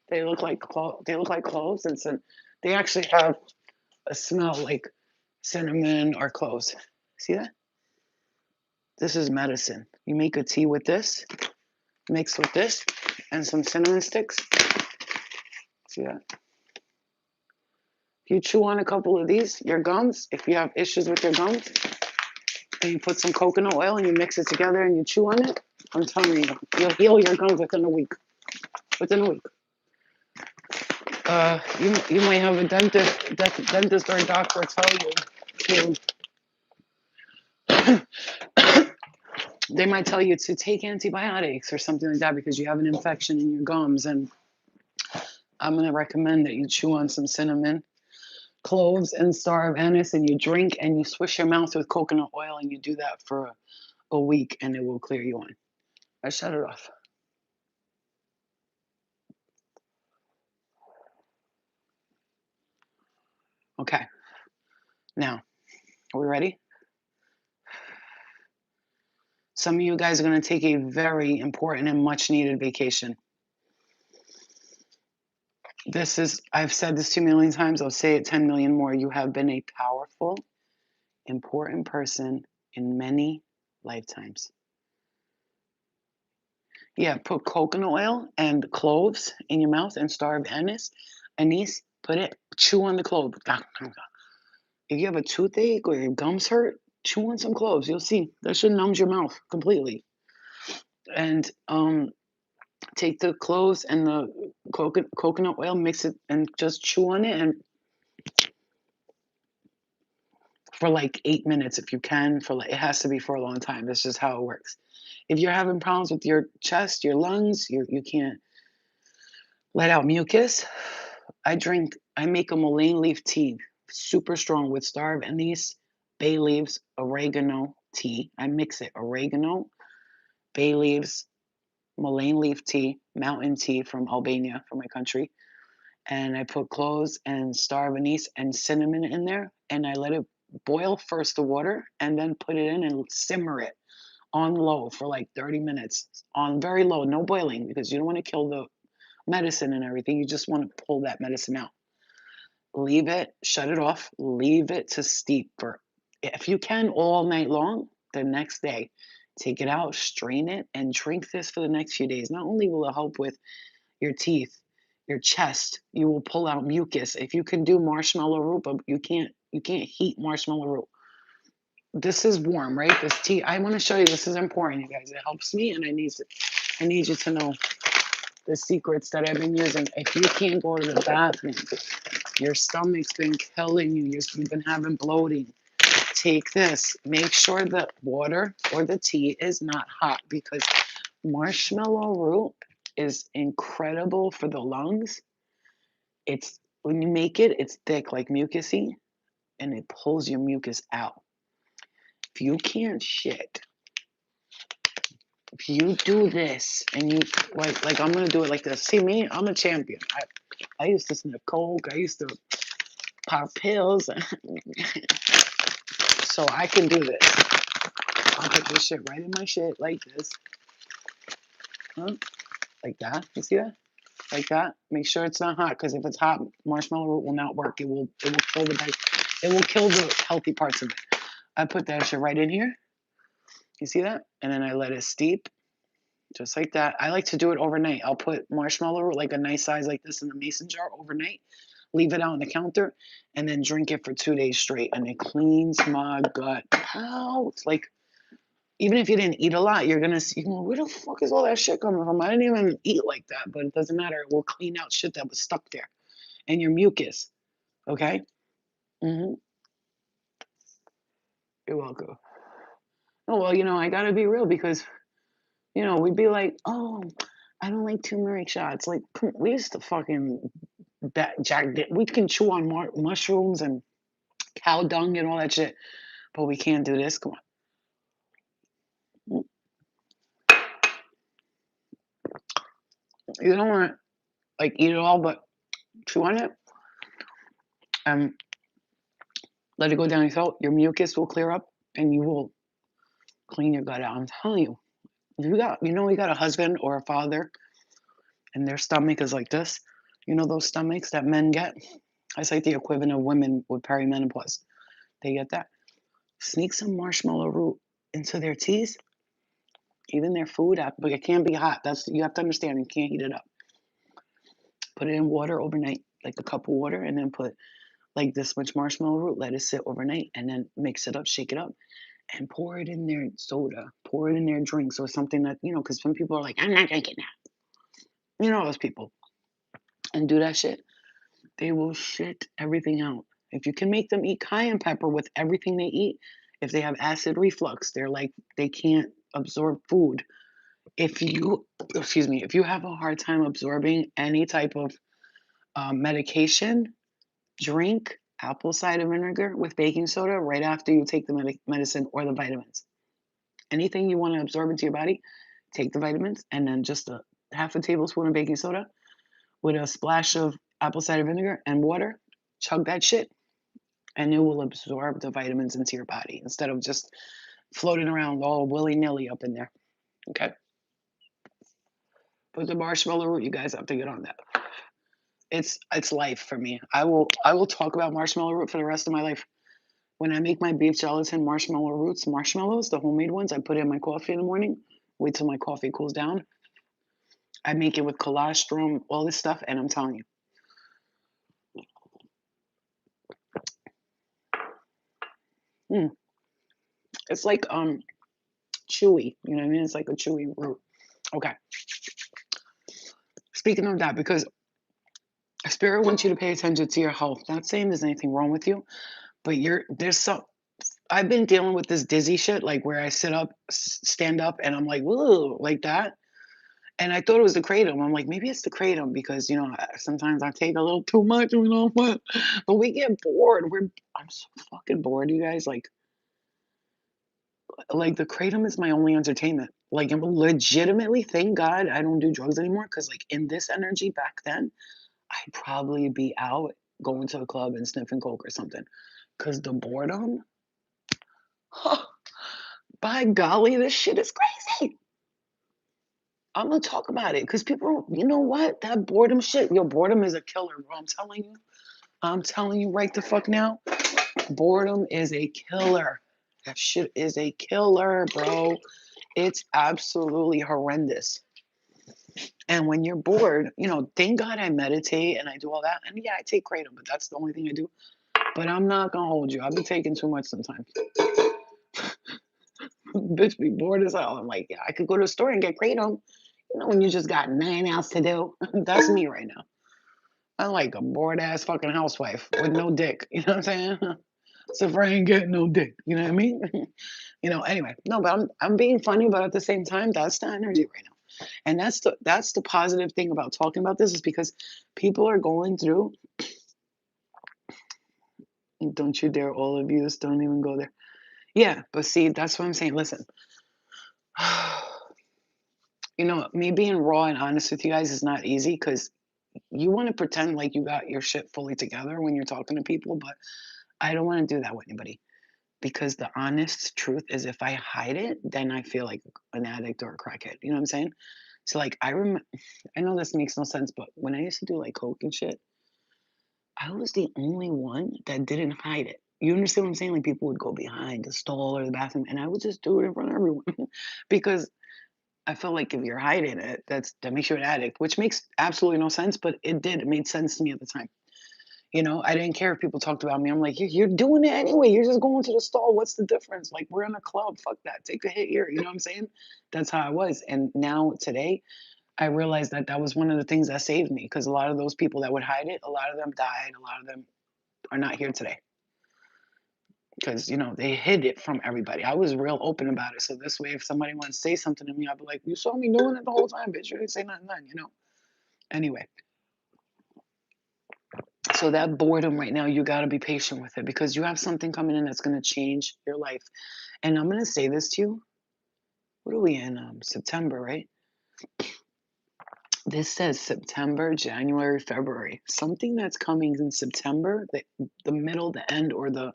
They look like cloves, and they actually have a smell like cinnamon or cloves. See that? This is medicine. You make a tea with this, mix with this, and some cinnamon sticks. See that? If you chew on a couple of these, your gums, if you have issues with your gums, and you put some coconut oil and you mix it together and you chew on it, I'm telling you, you'll heal your gums within a week. Within a week. You might have a dentist or a doctor tell you they might tell you to take antibiotics or something like that because you have an infection in your gums. And I'm going to recommend that you chew on some cinnamon, cloves, and star of anise, and you drink and you swish your mouth with coconut oil, and you do that for a week, and it will clear you on. I shut it off. Okay. Now, are we ready? Some of you guys are going to take a very important and much needed vacation. I've said this 2 million times. I'll say it 10 million more. You have been a powerful, important person in many lifetimes. Yeah, put coconut oil and cloves in your mouth and starve anise, chew on the clove. If you have a toothache or your gums hurt, chew on some cloves. You'll see. That should numb your mouth completely. And take the cloves and the coconut oil, mix it, and just chew on it, and for like 8 minutes if you can. It has to be for a long time. That's just how it works. If you're having problems with your chest, your lungs, you can't let out mucus. I make a mullein leaf tea, super strong with starve anise, bay leaves, oregano tea. I mix it oregano, bay leaves, mullein leaf tea, mountain tea from Albania, from my country. And I put cloves and star of anise and cinnamon in there, and I let it boil first, the water, and then put it in and simmer it on low for like 30 minutes, on very low, no boiling, because you don't want to kill the medicine and everything. You just want to pull that medicine out. Leave it, shut it off, leave it to steep for, if you can, all night long. The next day, take it out, strain it, and drink this for the next few days. Not only will it help with your teeth, your chest, you will pull out mucus. If you can do marshmallow root, but you can't heat marshmallow root. This is warm, right? This tea. I want to show you. This is important, you guys. It helps me, and I need you to know the secrets that I've been using. If you can't go to the bathroom, your stomach's been killing you, you've been having bloating, take this. Make sure the water or the tea is not hot, because marshmallow root is incredible for the lungs. It's when you make it, it's thick like mucusy, and it pulls your mucus out. If you can't shit, if you do this and you like I'm gonna do it like this. See me, I'm a champion. I used to sniff coke. I used to pop pills, so I can do this. I'll put this shit right in my shit like this, huh? Like that. You see that? Like that. Make sure it's not hot, because if it's hot, marshmallow root will not work. It will kill it will kill the healthy parts of it. I put that shit right in here. You see that? And then I let it steep, just like that. I like to do it overnight. I'll put marshmallow root, like a nice size like this, in the mason jar overnight. Leave it out on the counter, and then drink it for 2 days straight, and it cleans my gut out. Like, even if you didn't eat a lot, you're gonna see, where the fuck is all that shit coming from? I didn't even eat like that, but it doesn't matter. It will clean out shit that was stuck there, and your mucus. Okay. Mm-hmm. You're welcome. Oh well, I gotta be real, because we'd be like, oh, I don't like turmeric shots. Like, we used to fucking we can chew on mushrooms and cow dung and all that shit, but we can't do this. Come on. You don't want to like eat it all, but chew on it and let it go down your throat. Your mucus will clear up, and you will clean your gut out. I'm telling you. If you got a husband or a father, and their stomach is like this. Those stomachs that men get? It's like the equivalent of women with perimenopause. They get that. Sneak some marshmallow root into their teas, even their food, but it can't be hot. You have to understand. You can't heat it up. Put it in water overnight, like a cup of water, and then put like this much marshmallow root. Let it sit overnight, and then mix it up, shake it up, and pour it in their soda. Pour it in their drinks or something that because some people are like, I'm not drinking that. Those people, and do that shit. They will shit everything out. If you can make them eat cayenne pepper with everything they eat, if they have acid reflux, they can't absorb food. If you have a hard time absorbing any type of medication, drink apple cider vinegar with baking soda right after you take the medicine or the vitamins. Anything you want to absorb into your body, take the vitamins, and then just a half a tablespoon of baking soda with a splash of apple cider vinegar and water. Chug that shit. and it will absorb the vitamins into your body instead of just floating around all willy-nilly up in there. Okay. But the marshmallow root, you guys have to get on that. It's life for me. I will talk about marshmallow root for the rest of my life. When I make my beef gelatin marshmallow roots, marshmallows, the homemade ones, I put in my coffee in the morning. Wait till my coffee cools down. I make it with colostrum, all this stuff, and I'm telling you, mm, it's like chewy. You know what I mean? It's like a chewy root. Okay. Speaking of that, because spirit wants you to pay attention to your health. Not saying there's anything wrong with you, but there's some. I've been dealing with this dizzy shit, like where I sit up, stand up, and I'm like, whoa, like that. And I thought it was the kratom. I'm like, maybe it's the kratom because sometimes I take a little too much, but we get bored. I'm so fucking bored, you guys. Like the kratom is my only entertainment. Like I'm legitimately, thank God I don't do drugs anymore. Cause like in this energy back then, I'd probably be out going to a club and sniffing coke or something. Cause the boredom, by golly, this shit is crazy. I'm gonna talk about it because people, you know what? That boredom shit, your boredom is a killer, bro. I'm telling you. I'm telling you right the fuck now. Boredom is a killer. That shit is a killer, bro. It's absolutely horrendous. And when you're bored, thank God I meditate and I do all that. And yeah, I take kratom, but that's the only thing I do. But I'm not gonna hold you. I've been taking too much sometimes. Bitch be bored as hell. I'm like, yeah, I could go to the store and get kratom. When you just got 9 hours to do. That's me right now. I'm like a bored ass fucking housewife with no dick. You know what I'm saying? So if I ain't getting no dick, you know what I mean? Anyway. No, but I'm being funny, but at the same time, that's the energy right now. And that's the positive thing about talking about this is because people are going through, don't you dare all of you, don't even go there. Yeah, but see, that's what I'm saying. Listen, me being raw and honest with you guys is not easy because you want to pretend like you got your shit fully together when you're talking to people, but I don't want to do that with anybody because the honest truth is if I hide it, then I feel like an addict or a crackhead. You know what I'm saying? So like I know this makes no sense, but when I used to do like coke and shit, I was the only one that didn't hide it. You understand what I'm saying? Like people would go behind the stall or the bathroom, and I would just do it in front of everyone because I feel like if you're hiding it, that makes you an addict, which makes absolutely no sense, but it did. It made sense to me at the time. I didn't care if people talked about me. I'm like, you're doing it anyway. You're just going to the stall. What's the difference? Like, we're in a club. Fuck that. Take a hit here. You know what I'm saying? That's how I was. And now today, I realized that was one of the things that saved me because a lot of those people that would hide it, a lot of them died. A lot of them are not here today because, they hid it from everybody. I was real open about it. So this way, if somebody wants to say something to me, I'll be like, you saw me doing it the whole time, bitch. You didn't say nothing then. Anyway. So that boredom right now, you got to be patient with it because you have something coming in that's going to change your life. And I'm going to say this to you. What are we in? September, right? This says September, January, February. Something that's coming in September, the middle, the end, or the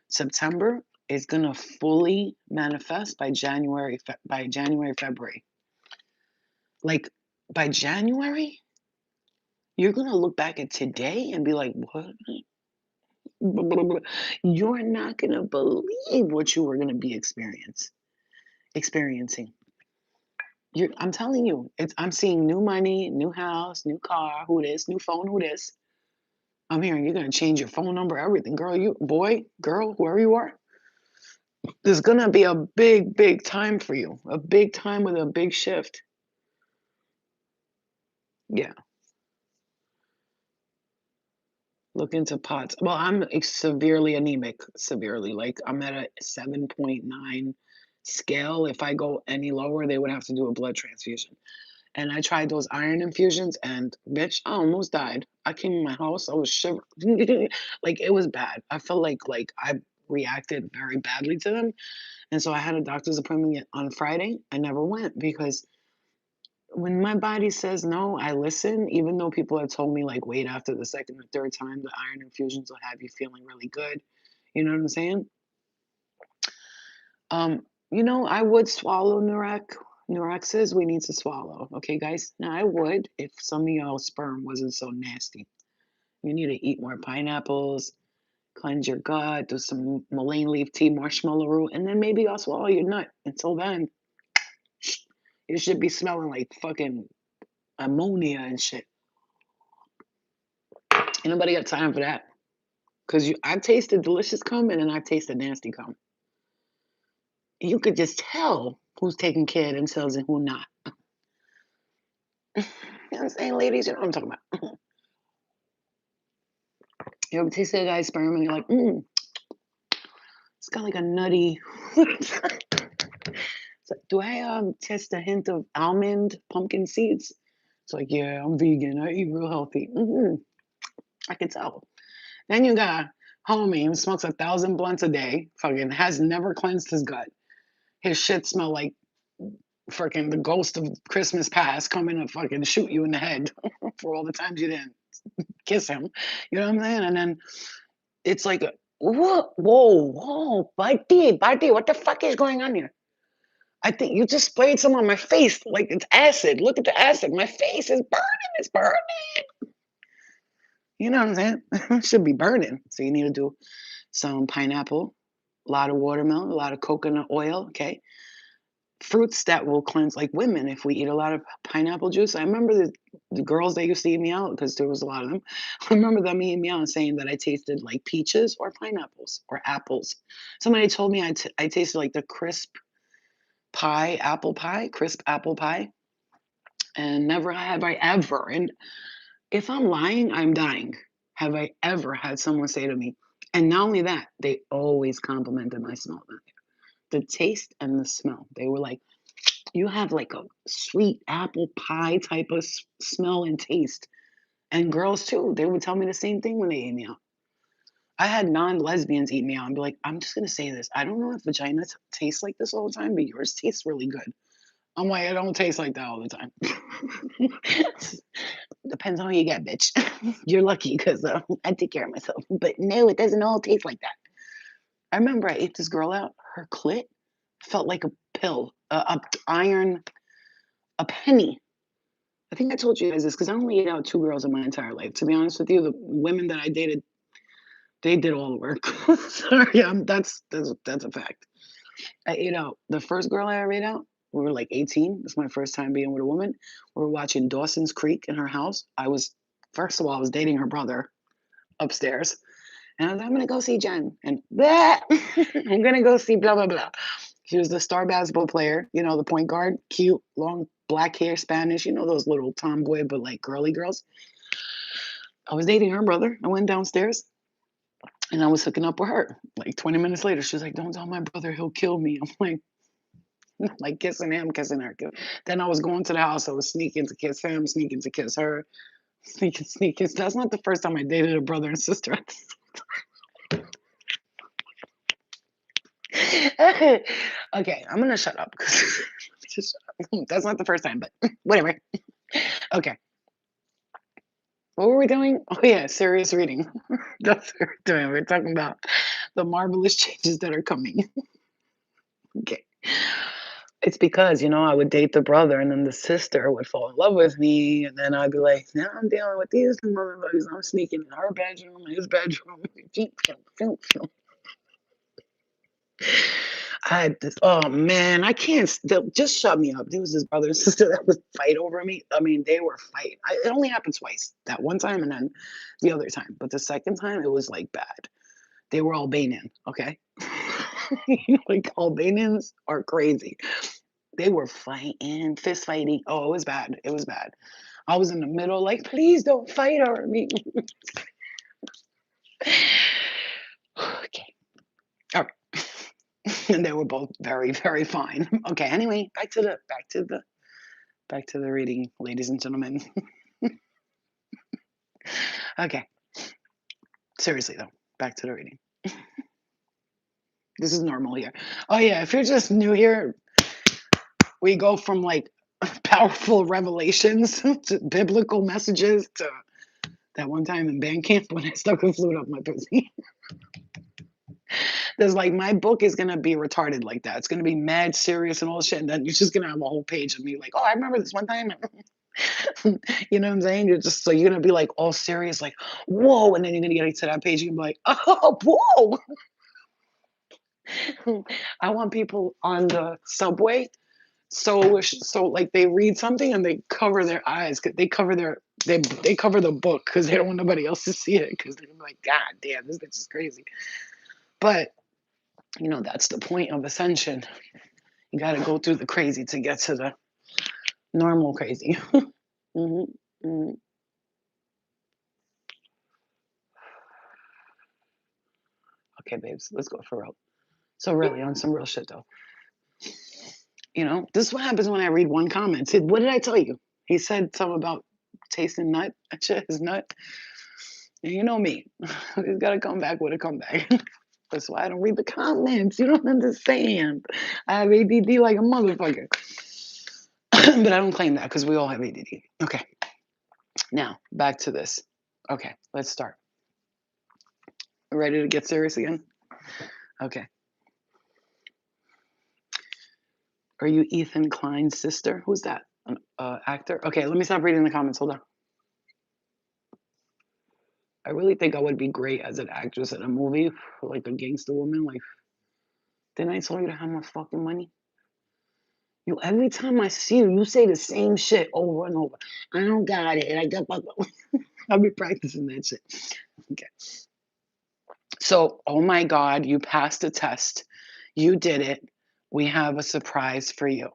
September is going to fully manifest by January, February. Like by January, you're going to look back at today and be like, what? You're not going to believe what you were going to be experiencing. I'm telling you, I'm seeing new money, new house, new car, who this, new phone, who this. I'm hearing you're going to change your phone number, everything. Girl, boy, girl, whoever you are, there's going to be a big, big time for you. A big time with a big shift. Yeah. Look into POTS. Well, I'm severely anemic, severely. Like I'm at a 7.9 scale. If I go any lower, they would have to do a blood transfusion. And I tried those iron infusions and bitch, I almost died. I came in my house, I was shivering. Like it was bad. I felt like I reacted very badly to them. And so I had a doctor's appointment on Friday. I never went because when my body says no, I listen, even though people have told me like wait after the second or third time, the iron infusions will have you feeling really good. You know what I'm saying? I would swallow Nurex. Nurex says we need to swallow. Okay, guys? Now, I would if some of y'all sperm wasn't so nasty. You need to eat more pineapples, cleanse your gut, do some mullein leaf tea, marshmallow root, and then maybe I'll swallow your nut. Until then, you should be smelling like fucking ammonia and shit. Ain't nobody got time for that. Because I've tasted delicious cum and then I've tasted nasty cum. You could just tell who's taking care of themselves and who not. You know what I'm saying, ladies? You know what I'm talking about. You ever tasted a guy's sperm and you're like, it's got like a nutty. So, do I taste a hint of almond, pumpkin seeds? It's like, yeah, I'm vegan. I eat real healthy. I can tell. Then you got a homie who smokes 1,000 blunts a day, fucking has never cleansed his gut. His shit smell like freaking the ghost of Christmas past coming to fucking shoot you in the head for all the times you didn't kiss him. You know what I'm saying? And then it's like, whoa, buddy, what the fuck is going on here? I think you just sprayed some on my face like it's acid. Look at the acid. My face is burning. It's burning. You know what I'm saying? It should be burning. So you need to do some pineapple, a lot of watermelon, a lot of coconut oil, okay? Fruits that will cleanse, like women, if we eat a lot of pineapple juice. I remember the girls that used to eat me out, because there was a lot of them. I remember them eating me out and saying that I tasted like peaches or pineapples or apples. Somebody told me I tasted like the crisp crisp apple pie. And never have I ever, and if I'm lying, I'm dying. Have I ever had someone say to me, and not only that, they always complimented my smell. The taste and the smell. They were like, you have like a sweet apple pie type of smell and taste. And girls too, they would tell me the same thing when they ate me out. I had non-lesbians eat me out and be like, I'm just gonna say this. I don't know if vagina tastes like this all the time, but yours tastes really good. I'm like, it don't taste like that all the time. Depends on who you get, bitch. You're lucky because I take care of myself. But no, it doesn't all taste like that. I remember I ate this girl out. Her clit felt like a pill, a penny. I think I told you guys this because I only ate out two girls in my entire life. To be honest with you, the women that I dated, they did all the work. Sorry, that's a fact. I ate out the first girl I ever ate out. We were like 18. It's my first time being with a woman. We were watching Dawson's Creek in her house. First of all, I was dating her brother upstairs. And I was like, I'm going to go see Jen. And blah, I'm going to go see blah, blah, blah. She was the star basketball player, the point guard, cute, long black hair, Spanish, those little tomboy, but like girly girls. I was dating her brother. I went downstairs and I was hooking up with her. Like 20 minutes later, she was like, don't tell my brother, he'll kill me. I'm like kissing him, kissing her. Then I was going to the house. I was sneaking to kiss him, sneaking to kiss her, sneaking. That's not the first time I dated a brother and sister. Okay, I'm gonna shut up. Just shut up. That's not the first time, but whatever. Okay. What were we doing? Oh yeah, serious reading. That's what we're doing. We're talking about the marvelous changes that are coming. Okay. It's because, I would date the brother and then the sister would fall in love with me. And then I'd be like, now I'm dealing with these motherfuckers. I'm sneaking in her bedroom, his bedroom. I had this, oh man, I can't, just shut me up. There was this brother and sister that would fight over me. I mean, they were fighting. It only happened twice. That one time and then the other time. But the second time, it was like bad. They were Albanian, okay? Like Albanians are crazy. They were fighting, fist fighting. Oh, it was bad. It was bad. I was in the middle, like, please don't fight over me. Okay. All right. And they were both very, very fine. Okay, anyway, back to the reading, ladies and gentlemen. Okay. Seriously though, back to the reading. This is normal here. Oh yeah, if you're just new here, we go from like powerful revelations to biblical messages to that one time in band camp when I stuck a flute up my pussy. There's like my book is gonna be retarded like that. It's gonna be mad serious and all shit, and then you're just gonna have a whole page of me like, oh, I remember this one time. You know what I'm saying? You're just so you're gonna be like all serious, like, whoa, and then you're gonna get to that page, you're gonna be like, oh, whoa. I want people on the subway so like they read something and they cover their eyes, they cover they cover the book because they don't want nobody else to see it because they're like, God damn, this bitch is crazy. But that's the point of Ascension. You got to go through the crazy to get to the normal crazy. hmm hmm Okay, babes, let's go for real. So really, on some real shit though, this is what happens when I read one comment. What did I tell you? He said something about tasting nut. That shit is nut. And you know me. He's got to come back with a comeback. That's why I don't read the comments. You don't understand. I have ADD like a motherfucker. But I don't claim that because we all have ADD. Okay. Now, back to this. Okay, let's start. Ready to get serious again? Okay. Are you Ethan Klein's sister? Who's that? An actor? Okay, let me stop reading the comments. Hold on. I really think I would be great as an actress in a movie, like a gangster woman. Like, didn't I tell you to have my fucking money? You, every time I see you, you say the same shit over and over. I don't got it. I got. I'll be practicing that shit. Okay. So, oh my God, you passed the test. You did it. We have a surprise for you.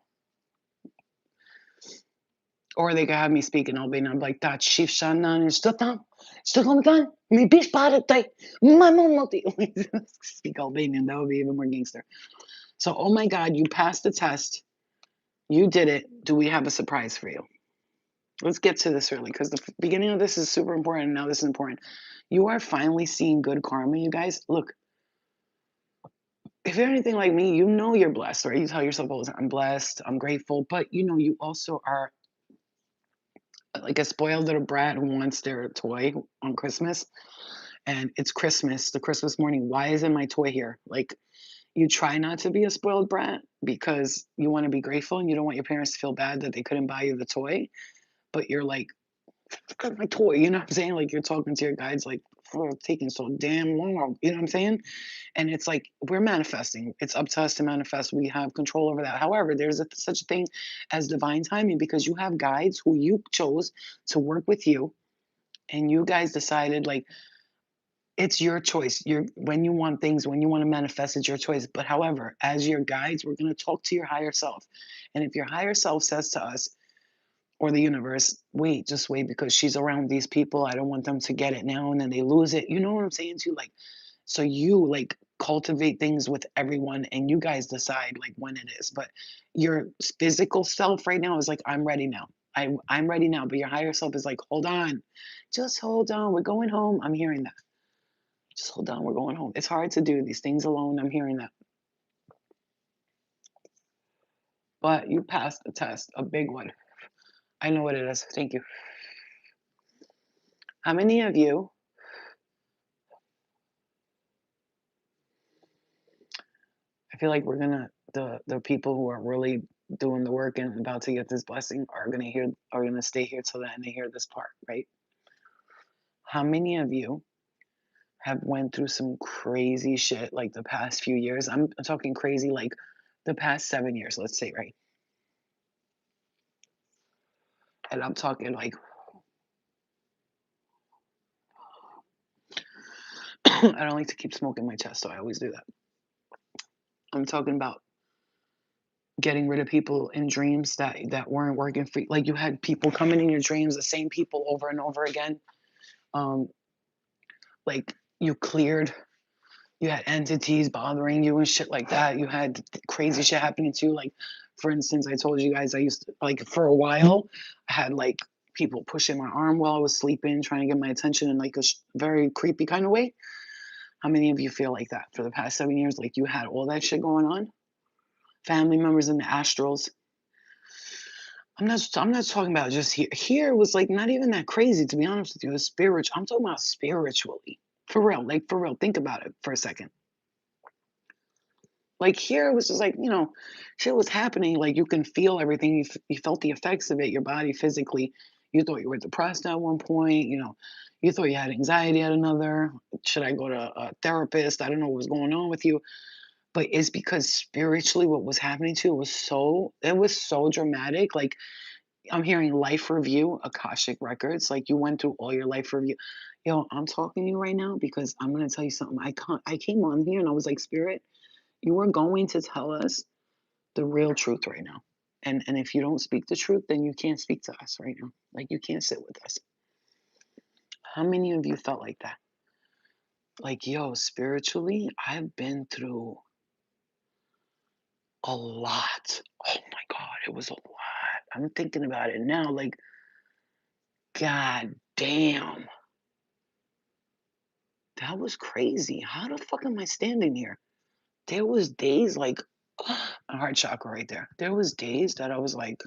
Or they could have me speak in Albanian. I'm like, that chief shanan is totam. Stokomtan, mi bish parate, my momoti. Speak Albanian, that would be even more gangster. So, oh my God, you passed the test. You did it. Do we have a surprise for you? Let's get to this really because the beginning of this is super important. And now this is important. You are finally seeing good karma, you guys. Look, if you're anything like me, you know you're blessed, right? You tell yourself all the time, I'm blessed, I'm grateful. But you also are like a spoiled little brat who wants their toy on Christmas. And it's Christmas, the Christmas morning. Why isn't my toy here? Like, you try not to be a spoiled brat because you want to be grateful and you don't want your parents to feel bad that they couldn't buy you the toy. But you're like, got my toy, you know what I'm saying? Like you're talking to your guides like, oh, it's taking so damn long, you know what I'm saying? And it's like we're manifesting. It's up to us to manifest. We have control over that. However, there's such a thing as divine timing because you have guides who you chose to work with you, and you guys decided like it's your choice. You're when you want things, when you want to manifest, it's your choice. But however, as your guides, we're going to talk to your higher self, and if your higher self says to us, or the universe, wait, just wait because she's around these people. I don't want them to get it now and then they lose it. You know what I'm saying to you? Like, so you like cultivate things with everyone and you guys decide like when it is. But your physical self right now is like, I'm ready now. I'm ready now. But your higher self is like, hold on, just hold on. We're going home. I'm hearing that. Just hold on. We're going home. It's hard to do these things alone. I'm hearing that. But you passed the test, a big one. I know what it is. Thank you. How many of you I feel like we're gonna the people who are really doing the work and about to get this blessing are gonna stay here till the end and hear this part, right? How many of you have went through some crazy shit like the past few years? I'm talking crazy like the past 7 years, let's say, right? And I'm talking like I don't like to keep smoking my chest, so I always do that. I'm talking about getting rid of people in dreams that weren't working for you. Like you had people coming in your dreams, the same people over and over again. Um, like you cleared you had entities bothering you and shit like that. You had crazy shit happening to you. Like, for instance, I told you guys I used to, like, for a while, I had like people pushing my arm while I was sleeping, trying to get my attention in like a very creepy kind of way. How many of you feel like that for the past 7 years? Like, you had all that shit going on? Family members in the astrals. I'm not talking about just here. Here was like not even that crazy, to be honest with you. It was spiritual. I'm talking about spiritually. For real. Like, for real. Think about it for a second. Like here, it was just like, shit was happening. Like you can feel everything. You felt the effects of it. Your body physically. You thought you were depressed at one point. You thought you had anxiety at another. Should I go to a therapist? I don't know what was going on with you. But it's because spiritually, what was happening to you it was so dramatic. Like I'm hearing life review, Akashic records. Like you went through all your life review. Yo, I'm talking to you right now because I'm gonna tell you something. I came on here and I was like, Spirit, you are going to tell us the real truth right now. And if you don't speak the truth, then you can't speak to us right now. Like you can't sit with us. How many of you felt like that? Like, yo, spiritually, I've been through a lot. Oh my God, it was a lot. I'm thinking about it now, like, God damn, that was crazy. How the fuck am I standing here? There was days like a heart chakra right there. There was days that I was like,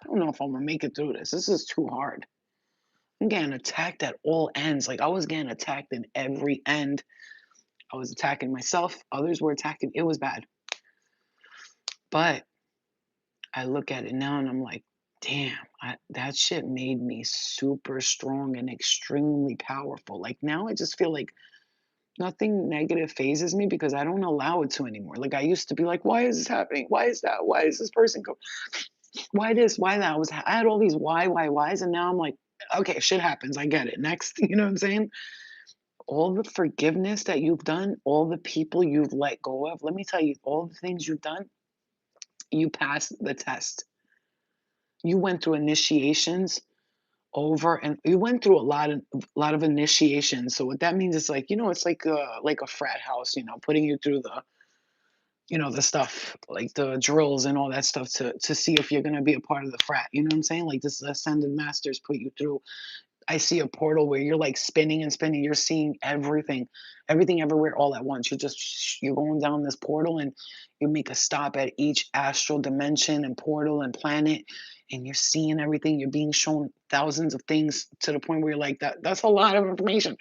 I don't know if I'm gonna make it through this. This is too hard. I'm getting attacked at all ends. Like I was getting attacked in every end. I was attacking myself. Others were attacking. It was bad. But I look at it now and I'm like, damn, that shit made me super strong and extremely powerful. Like now I just feel like nothing negative phases me because I don't allow it to anymore. Like I used to be like, why is this happening? Why is that? Why is this person go? Why this? Why that? I had all these whys, and now I'm like, okay, shit happens. I get it. Next, you know what I'm saying? All the forgiveness that you've done, all the people you've let go of. Let me tell you, all the things you've done, you passed the test. You went through initiations over and you went through a lot of initiations. So what that means is like, it's like a frat house, putting you through the stuff, like the drills and all that stuff to see if you're gonna be a part of the frat. You know what I'm saying? Like this ascended masters put you through. I see a portal where you're like spinning and spinning. You're seeing everything everywhere all at once. You're going down this portal and you make a stop at each astral dimension and portal and planet, and you're seeing everything. You're being shown thousands of things to the point where you're like, that's a lot of information.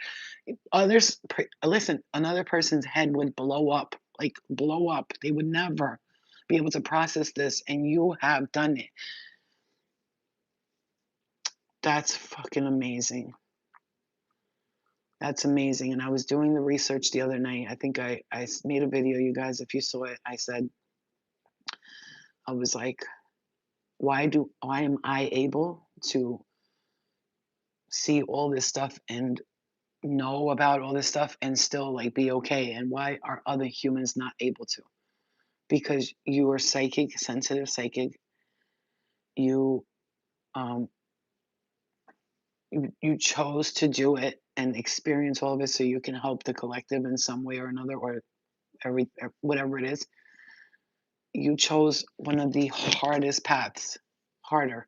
Listen, another person's head would blow up, like blow up. They would never be able to process this, and you have done it. That's fucking amazing. That's amazing. And I was doing the research the other night. I think I made a video, you guys, if you saw it. I said, I was like, why am I able to see all this stuff and know about all this stuff and still like be okay? And why are other humans not able to? Because you are psychic, sensitive psychic. You um you chose to do it and experience all of it so you can help the collective in some way or another, or whatever it is. You chose one of the hardest paths. Harder.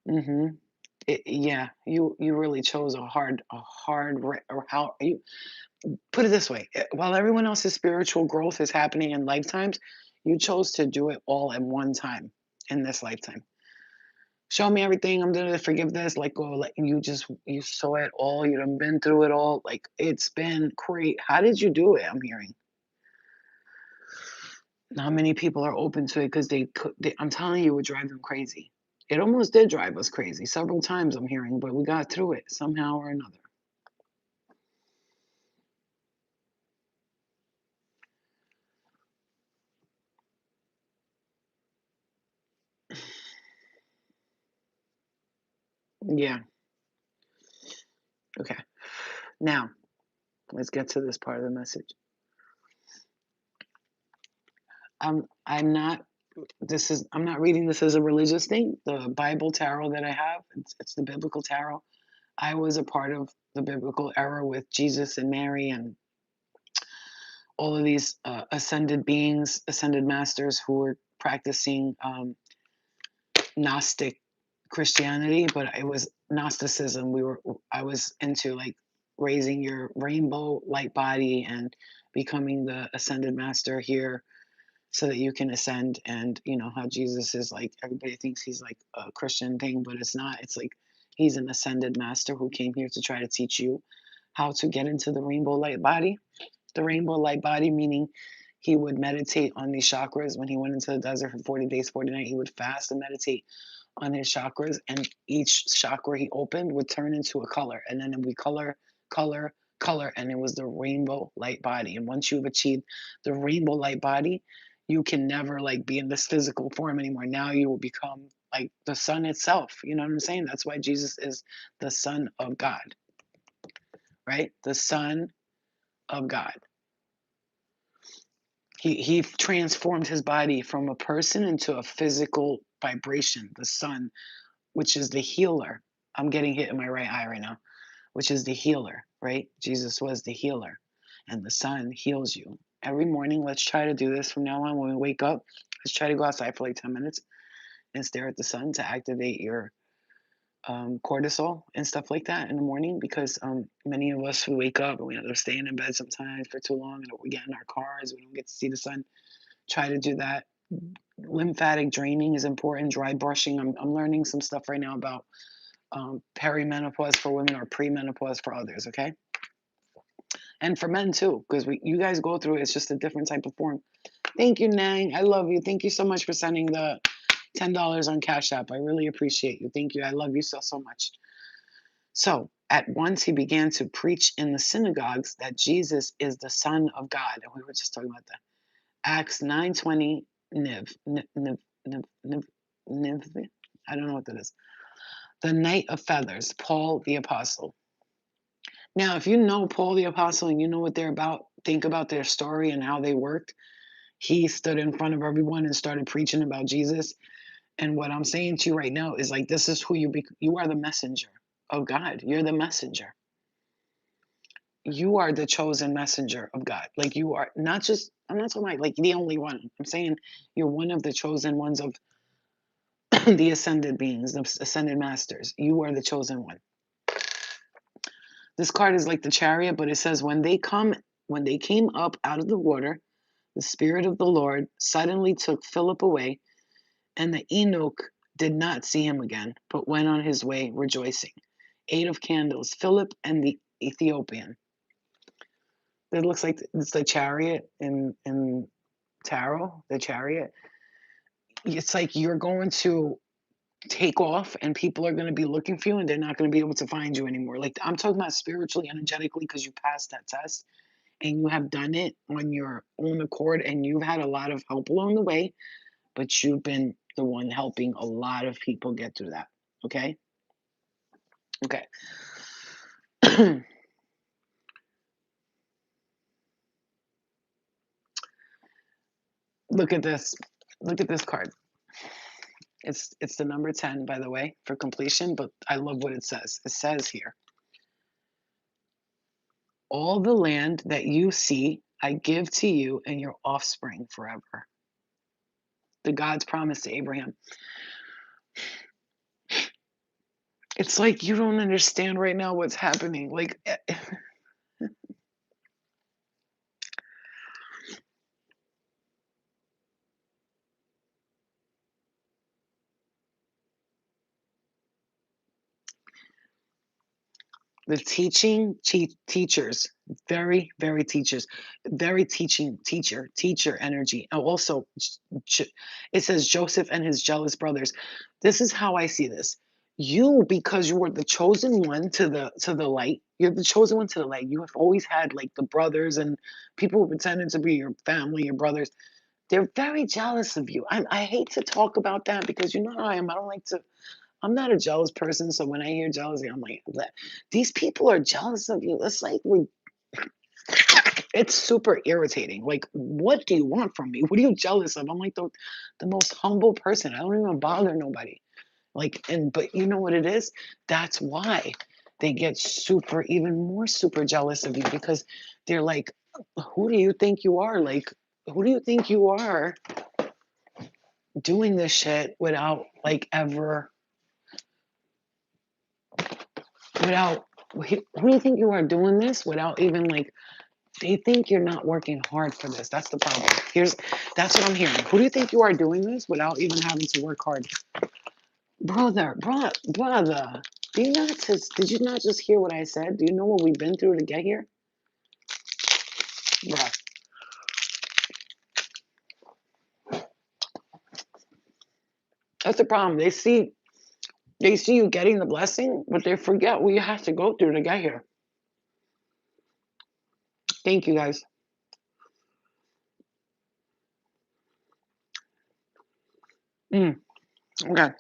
Mhm. Yeah, you really chose or how you put it this way, while everyone else's spiritual growth is happening in lifetimes, you chose to do it all in one time in this lifetime. Show me everything, I'm gonna forgive this, let go, like you saw it all, you done been through it all, like it's been great. How did you do it? I'm hearing. Not many people are open to it because I'm telling you, it would drive them crazy. It almost did drive us crazy several times, I'm hearing, but we got through it somehow or another. Yeah. Okay. Now, let's get to this part of the message. I'm not I'm not reading this as a religious thing. The Bible tarot that I have, it's the biblical tarot. I was a part of the biblical era with Jesus and Mary and all of these ascended beings, ascended masters who were practicing Gnostic Christianity, but it was Gnosticism. I was into like raising your rainbow light body and becoming the ascended master here so that you can ascend. And you know how Jesus is like, everybody thinks he's like a Christian thing, but it's not. It's like he's an ascended master who came here to try to teach you how to get into the rainbow light body. The rainbow light body, meaning he would meditate on these chakras. When he went into the desert for 40 days, 40 nights, he would fast and meditate on his chakras, and each chakra he opened would turn into a color, and then it would be color, color, color, and it was the rainbow light body. And once you've achieved the rainbow light body, you can never like be in this physical form anymore. Now you will become like the sun itself. You know what I'm saying? That's why Jesus is the Son of God, right? The Son of God. He transformed his body from a person into a physical vibration, the sun, which is the healer. I'm getting hit in my right eye right now, which is the healer, right? Jesus was the healer, and the sun heals you. Every morning, let's try to do this from now on. When we wake up, let's try to go outside for like 10 minutes and stare at the sun to activate your cortisol and stuff like that in the morning, because many of us, we wake up and we end up staying in bed sometimes for too long, and we get in our cars, we don't get to see the sun. Try to do that. Lymphatic draining is important. Dry brushing. I'm learning some stuff right now about perimenopause for women or premenopause for others. Okay, and for men too, because you guys go through it. It's just a different type of form. Thank you, Nang. I love you. Thank you so much for sending the $10 on Cash App. I really appreciate you. Thank you. I love you so so much. So at once he began to preach in the synagogues that Jesus is the Son of God, and we were just talking about that. Acts 9:20, Niv, Niv, Niv, Niv, Niv, Niv. I don't know what that is. The Knight of Feathers, Paul the Apostle. Now, if you know Paul the Apostle and you know what they're about, think about their story and how they worked. He stood in front of everyone and started preaching about Jesus. And what I'm saying to you right now is like, this is who you are, the messenger of God. You're the messenger. You are the chosen messenger of God. Like, you are not just, I'm not talking about like the only one. I'm saying you're one of the chosen ones of the ascended beings, the ascended masters. You are the chosen one. This card is like the chariot, but it says when they came up out of the water, the Spirit of the Lord suddenly took Philip away, and the eunuch did not see him again, but went on his way rejoicing. 8 of candles, Philip and the Ethiopian. It looks like it's the chariot in tarot, the chariot. It's like you're going to take off and people are going to be looking for you and they're not going to be able to find you anymore. Like, I'm talking about spiritually, energetically, because you passed that test and you have done it on your own accord, and you've had a lot of help along the way, but you've been the one helping a lot of people get through that. Okay. Okay. Look at this. Look at this card. It's the number 10, by the way, for completion, but I love what it says. It says here, all the land that you see, I give to you and your offspring forever. The God's promise to Abraham. It's like you don't understand right now what's happening. Like, the teachers, very, very teachers, very teacher energy. And also, it says Joseph and his jealous brothers. This is how I see this. You, because you were the chosen one to the light, you're the chosen one to the light. You have always had like the brothers and people who pretended to be your family, your brothers. They're very jealous of you. I hate to talk about that because you know how I am. I don't like to. I'm not a jealous person, so when I hear jealousy, I'm like, these people are jealous of you. It's like it's super irritating. Like, what do you want from me? What are you jealous of? I'm like the most humble person. I don't even bother nobody. Like, but you know what it is? That's why they get even more super jealous of you, because they're like, who do you think you are? Like, who do you think you are doing this shit without like ever without who do you think you are doing this without even like they think you're not working hard for this. That's the problem. That's what I'm hearing. Who do you think you are doing this without even having to work hard? Brother, did you not just hear what I said? Do you know what we've been through to get here? Bruh. That's the problem. They see you getting the blessing, but they forget what you have to go through to get here. Thank you guys. Mm, okay.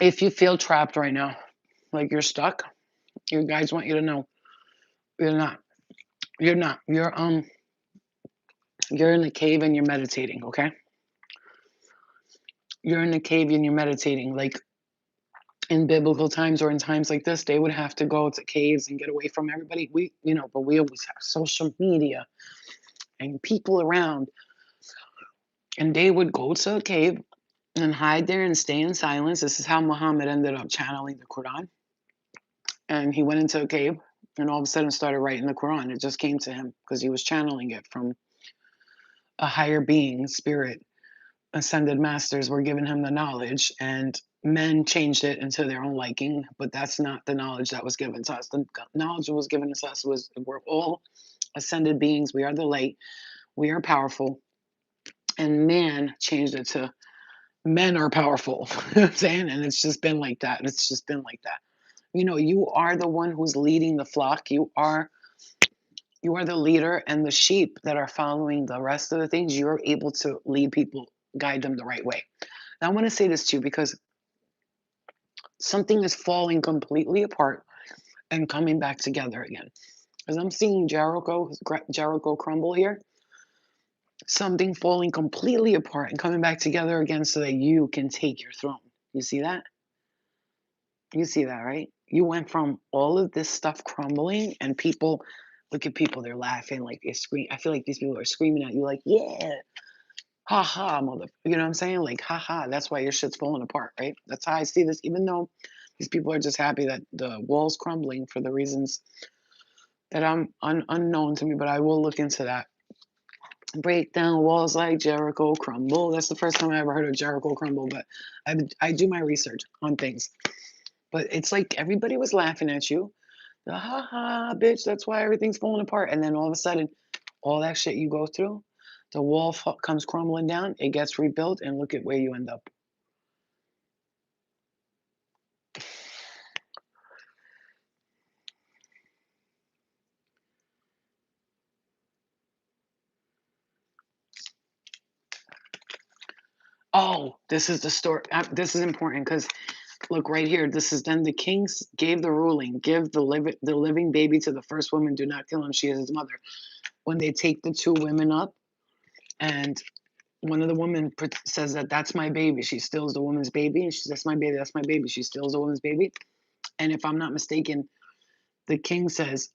If you feel trapped right now, like you're stuck, you guys want you to know you're not. You're not. You're in a cave and you're meditating, okay? You're in a cave and you're meditating. Like in biblical times or in times like this, they would have to go to caves and get away from everybody. But we always have social media and people around, and they would go to a cave and hide there and stay in silence. This is how Muhammad ended up channeling the Quran. And he went into a cave and all of a sudden started writing the Quran. It just came to him because he was channeling it from a higher being, spirit. Ascended masters were giving him the knowledge, and men changed it into their own liking. But that's not the knowledge that was given to us. The knowledge that was given to us was we're all ascended beings. We are the light. We are powerful. And man changed it to men are powerful. You know what I'm saying? And it's just been like that. It's just been like that. You are the one who's leading the flock. You are the leader, and the sheep that are following the rest of the things, you're able to lead people, guide them the right way. Now, I want to say this to you because something is falling completely apart and coming back together again. As I'm seeing Jericho crumble here, something falling completely apart and coming back together again so that you can take your throne. You see that? You see that, right? You went from all of this stuff crumbling, and people look at people, they're laughing, like they scream. I feel like these people are screaming at you, like, yeah, ha ha, mother. You know what I'm saying? Like, ha ha, that's why your shit's falling apart, right? That's how I see this, even though these people are just happy that the wall's crumbling for the reasons that I'm unknown to me, but I will look into that. Break down walls like Jericho crumble. That's the first time I ever heard of Jericho crumble, but I do my research on things. But it's like everybody was laughing at you. The ha ha, bitch, that's why everything's falling apart. And then all of a sudden, all that shit you go through, the wall comes crumbling down, it gets rebuilt, and look at where you end up. Oh, this is the story. This is important because look right here. This is then the kings gave the ruling: give the living baby to the first woman. Do not kill him. She is his mother. When they take the two women up, and one of the women says that that's my baby. She steals the woman's baby, and she says, that's my baby. That's my baby. She steals the woman's baby. And if I'm not mistaken, the king says,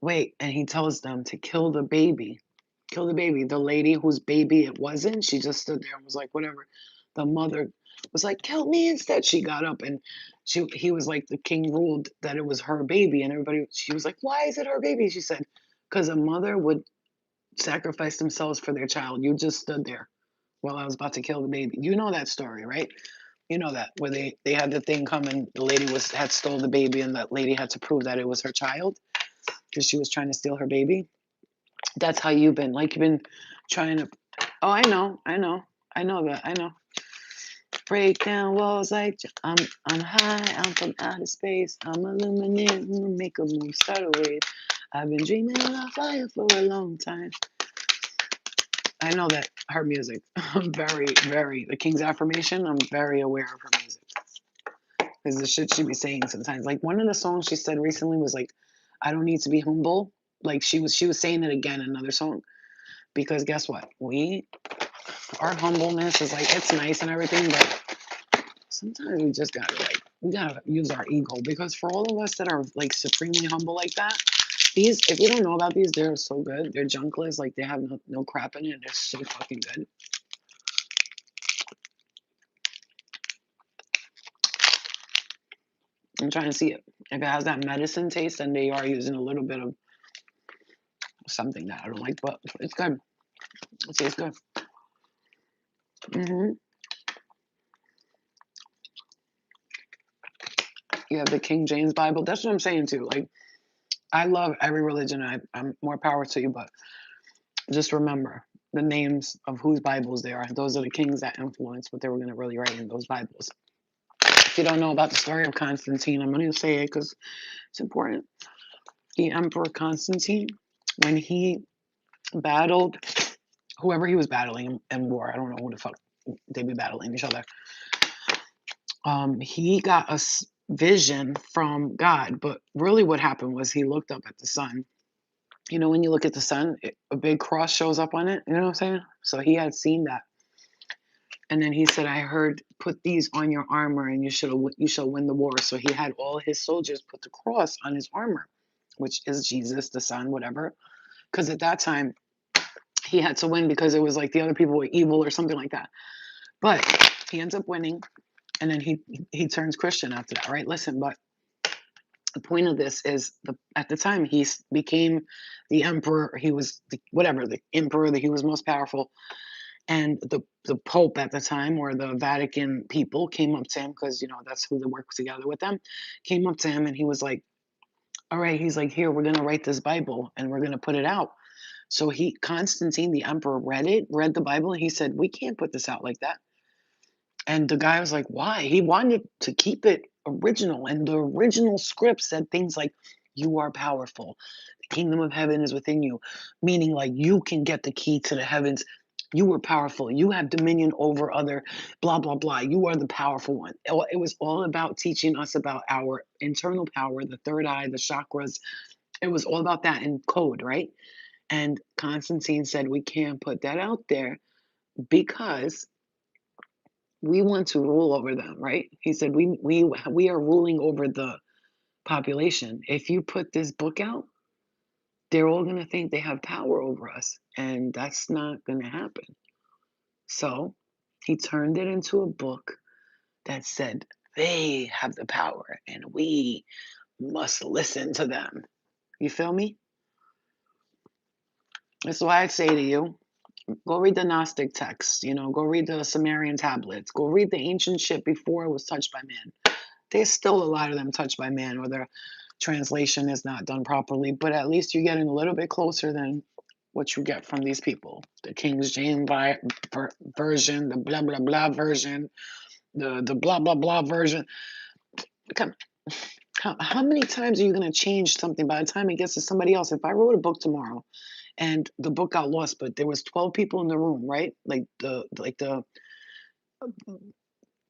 wait, and he tells them to kill the baby. Kill the baby. The lady whose baby it wasn't, she just stood there and was like, whatever. The mother was like, kill me instead. She got up and he was like, the king ruled that it was her baby. And she was like, why is it her baby? She said, because a mother would sacrifice themselves for their child. You just stood there while I was about to kill the baby. You know that story, right? You know that where they had the thing come and the lady had stole the baby and that lady had to prove that it was her child because she was trying to steal her baby. That's how you've been. Like you've been trying to. Oh, I know that. I know. Break down walls like I'm high. I'm from outer space. I'm illuminating. Make a move. Start a wave. I've been dreaming on fire for a long time. I know that her music. I'm very, very the King's Affirmation. I'm very aware of her music because the shit she be saying sometimes. Like one of the songs she said recently was like, "I don't need to be humble." Like she was saying it again in another song because guess what? Our humbleness is like it's nice and everything, but sometimes we gotta use our ego because for all of us that are like supremely humble like that, these if you don't know about these, they're so good. They're junkless, like they have no crap in it. They're so fucking good. I'm trying to see it. If it has that medicine taste, then they are using a little bit of something that I don't like, but it's good. It tastes good. Hmm. You have the King James Bible. That's what I'm saying too. Like, I love every religion. I'm more power to you, but just remember the names of whose Bibles they are. Those are the kings that influence what they were going to really write in those Bibles. If you don't know about the story of Constantine, I'm going to say it because it's important. The Emperor Constantine, when he battled whoever he was battling in war, I don't know who the fuck they be battling each other. He got a vision from God, but really what happened was he looked up at the sun. You know, when you look at the sun, a big cross shows up on it. You know what I'm saying? So he had seen that, and then he said, "I heard, put these on your armor, and you shall win the war." So he had all his soldiers put the cross on his armor, which is Jesus, the Son, whatever. Because at that time he had to win because it was like the other people were evil or something like that. But he ends up winning, and then he turns Christian after that, right? Listen, but the point of this is at the time he became the emperor. He was the emperor that he was most powerful, and the Pope at the time, or the Vatican people, came up to him because that's who they work together with them. Came up to him and he was like, "All right," he's like, "Here, we're gonna write this Bible and we're gonna put it out." So Constantine, the emperor, read the Bible, and he said, "We can't put this out like that." And the guy was like, "Why?" He wanted to keep it original. And the original script said things like, "You are powerful. The kingdom of heaven is within you," meaning like you can get the key to the heavens. You are powerful. You have dominion over other, blah, blah, blah. You are the powerful one. It was all about teaching us about our internal power, the third eye, the chakras. It was all about that in code, right? And Constantine said, "We can't put that out there because we want to rule over them," right? He said, we are ruling over the population. If you put this book out, they're all going to think they have power over us, and that's not going to happen. So he turned it into a book that said they have the power and we must listen to them. You feel me? That's why I say to you, go read the Gnostic texts, go read the Sumerian tablets, go read the ancient shit before it was touched by man. There's still a lot of them touched by man, or their translation is not done properly, but at least you're getting a little bit closer than what you get from these people. The King James version, the blah blah blah version, the blah blah blah version. Come, how many times are you going to change something by the time it gets to somebody else? If I wrote a book tomorrow and the book got lost, but there was 12 people in the room, right? Like the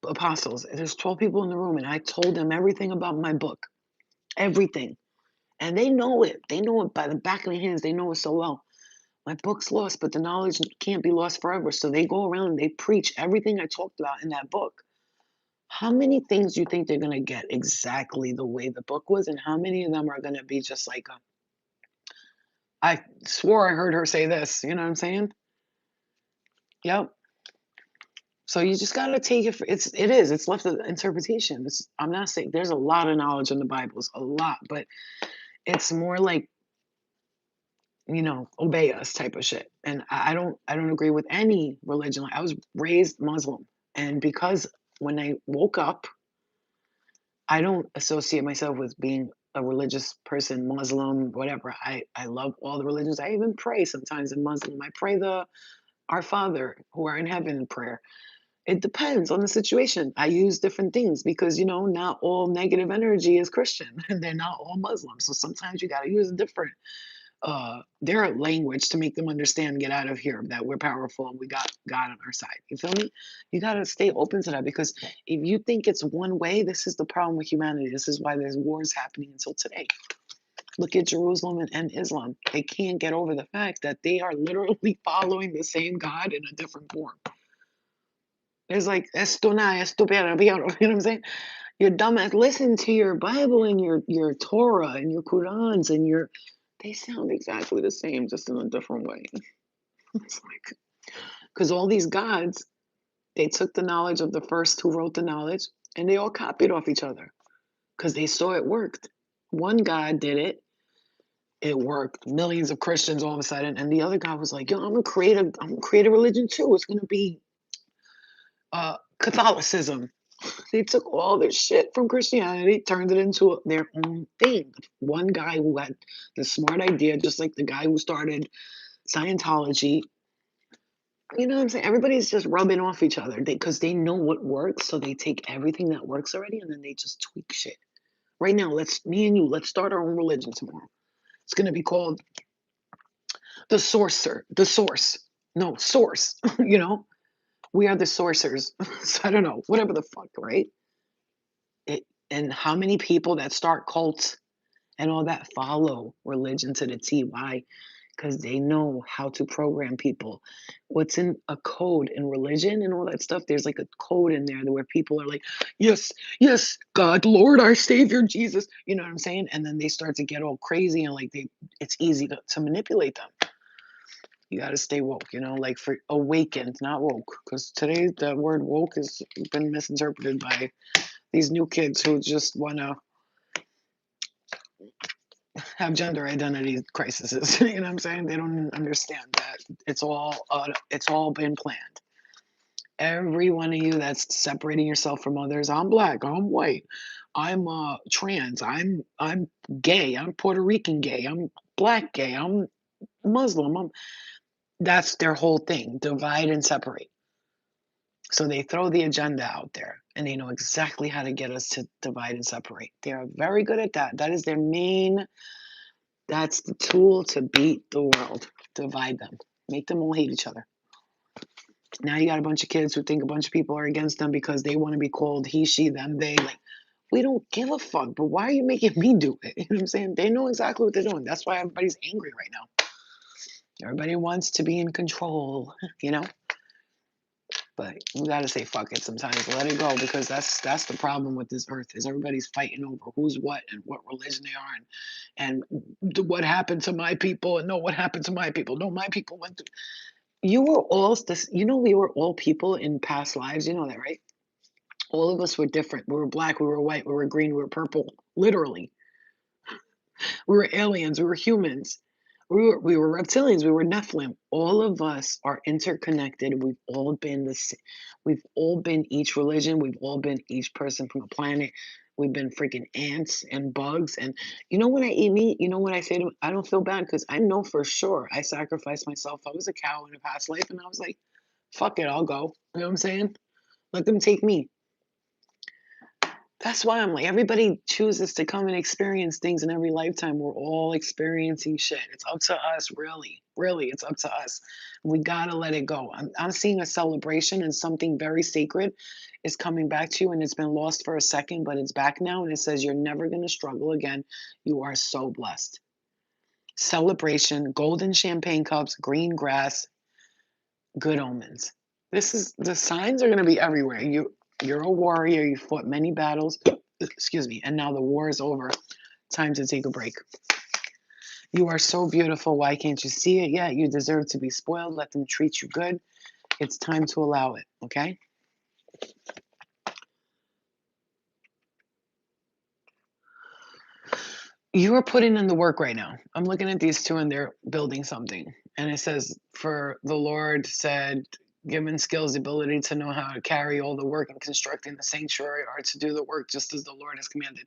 apostles. There's 12 people in the room, and I told them everything about my book, everything. And they know it. They know it by the back of their hands. They know it so well. My book's lost, but the knowledge can't be lost forever. So they go around and they preach everything I talked about in that book. How many things do you think they're going to get exactly the way the book was? And how many of them are going to be just like, I swore I heard her say this. You know what I'm saying? Yep. So you just got to take it it's left to interpretation. I'm not saying there's a lot of knowledge in the Bibles, a lot, but it's more like, obey us type of shit. And I don't agree with any religion. Like, I was raised Muslim, and because when I woke up, I don't associate myself with being a religious person, Muslim, whatever. I love all the religions. I even pray sometimes in Muslim. I pray the Our Father who are in heaven in prayer. It depends on the situation. I use different things because not all negative energy is Christian, and they're not all Muslim. So sometimes you got to use a different their language to make them understand, get out of here, that we're powerful and we got God on our side. You feel me? You got to stay open to that, because if you think it's one way, this is the problem with humanity. This is why there's wars happening until today. Look at Jerusalem and Islam. They can't get over the fact that they are literally following the same God in a different form. It's like, esto na, esto pero, you know what I'm saying? Your dumbass, listen to your Bible and your Torah and your Qurans and they sound exactly the same, just in a different way. It's like, because all these gods, they took the knowledge of the first who wrote the knowledge, and they all copied off each other because they saw it worked. One God did it, it worked. Millions of Christians all of a sudden, and the other God was like, "Yo, I'm gonna create a religion too. It's gonna be Catholicism." They took all this shit from Christianity, turned it into their own thing. One guy who had the smart idea, just like the guy who started Scientology. You know what I'm saying? Everybody's just rubbing off each other because they know what works, so they take everything that works already and then they just tweak shit. Right now, me and you, let's start our own religion tomorrow. It's gonna be called the source. No, source. You know, we are the sorcerers. So I don't know, whatever the fuck, right? It, and how many people that start cults and all that follow religion to the T? Why? Because they know how to program people. What's in a code in religion and all that stuff? There's like a code in there where people are like, yes, yes, God, Lord, our Savior, Jesus. You know what I'm saying? And then they start to get all crazy and like it's easy to manipulate them. You got to stay woke, like for awakened, not woke. Because today the word woke has been misinterpreted by these new kids who just want to have gender identity crises. You know what I'm saying? They don't understand that it's all been planned. Every one of you that's separating yourself from others. I'm black. I'm white. I'm trans. I'm gay. I'm Puerto Rican gay. I'm black gay. I'm Muslim. That's their whole thing. Divide and separate. So they throw the agenda out there and they know exactly how to get us to divide and separate. They are very good at that. That is their main. That's the tool to beat the world. Divide them. Make them all hate each other. Now you got a bunch of kids who think a bunch of people are against them because they want to be called he, she, them, they. Like, we don't give a fuck, but why are you making me do it? You know what I'm saying? They know exactly what they're doing. That's why everybody's angry right now. Everybody wants to be in control, you know? But we gotta say fuck it sometimes. Let it go because that's the problem with this earth is everybody's fighting over who's what and what religion they are and what happened to my people and no, what happened to my people? No, my people went through. You were all this. We were all people in past lives. You know that, right? All of us were different. We were black. We were white. We were green. We were purple. Literally, we were aliens. We were humans. We were reptilians. We were Nephilim. All of us are interconnected. We've all been We've all been each religion. We've all been each person from a planet. We've been freaking ants and bugs. And when I eat meat, what I say to them? I don't feel bad because I know for sure I sacrificed myself. I was a cow in a past life, and I was like, fuck it, I'll go. You know what I'm saying? Let them take me. That's why I'm like, everybody chooses to come and experience things in every lifetime. We're all experiencing shit. It's up to us, really. Really, it's up to us. We gotta let it go. I'm seeing a celebration and something very sacred is coming back to you, and it's been lost for a second, but it's back now, and it says you're never gonna struggle again. You are so blessed. Celebration, golden champagne cups, green grass, good omens. The signs are gonna be everywhere. You're a warrior. You fought many battles. Excuse me. And now the war is over. Time to take a break. You are so beautiful. Why can't you see it yet? You deserve to be spoiled. Let them treat you good. It's time to allow it. Okay? You are putting in the work right now. I'm looking at these two and they're building something. And it says, for the Lord said, given skills, ability to know how to carry all the work in constructing the sanctuary or to do the work just as the Lord has commanded.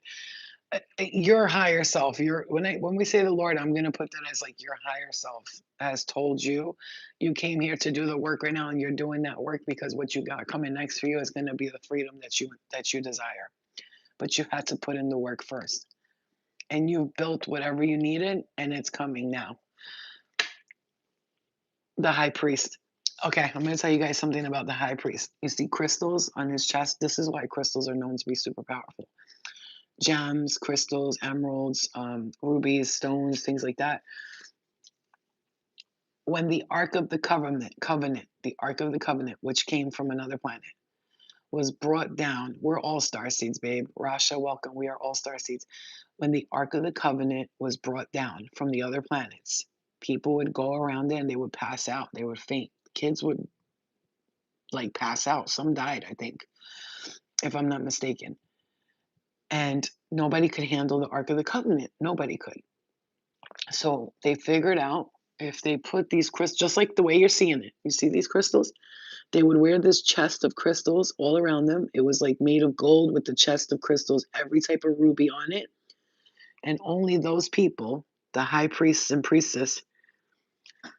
Your higher self, when we say the Lord, I'm going to put that as like your higher self has told you came here to do the work right now and you're doing that work because what you got coming next for you is going to be the freedom that you desire, but you had to put in the work first and you've built whatever you needed and it's coming now. The high priest. Okay, I'm going to tell you guys something about the high priest. You see crystals on his chest. This is why crystals are known to be super powerful. Gems, crystals, emeralds, rubies, stones, things like that. When the Ark of the the Ark of the Covenant, which came from another planet, was brought down, we're all star seeds, babe. Rasha, welcome. We are all star seeds. When the Ark of the Covenant was brought down from the other planets, people would go around there and they would pass out. They would faint. Kids would like pass out. Some died, I think, if I'm not mistaken. And nobody could handle the Ark of the Covenant. Nobody could. So they figured out if they put these crystals, just like the way you're seeing it, you see these crystals? They would wear this chest of crystals all around them. It was like made of gold with the chest of crystals, every type of ruby on it. And only those people, the high priests and priestess,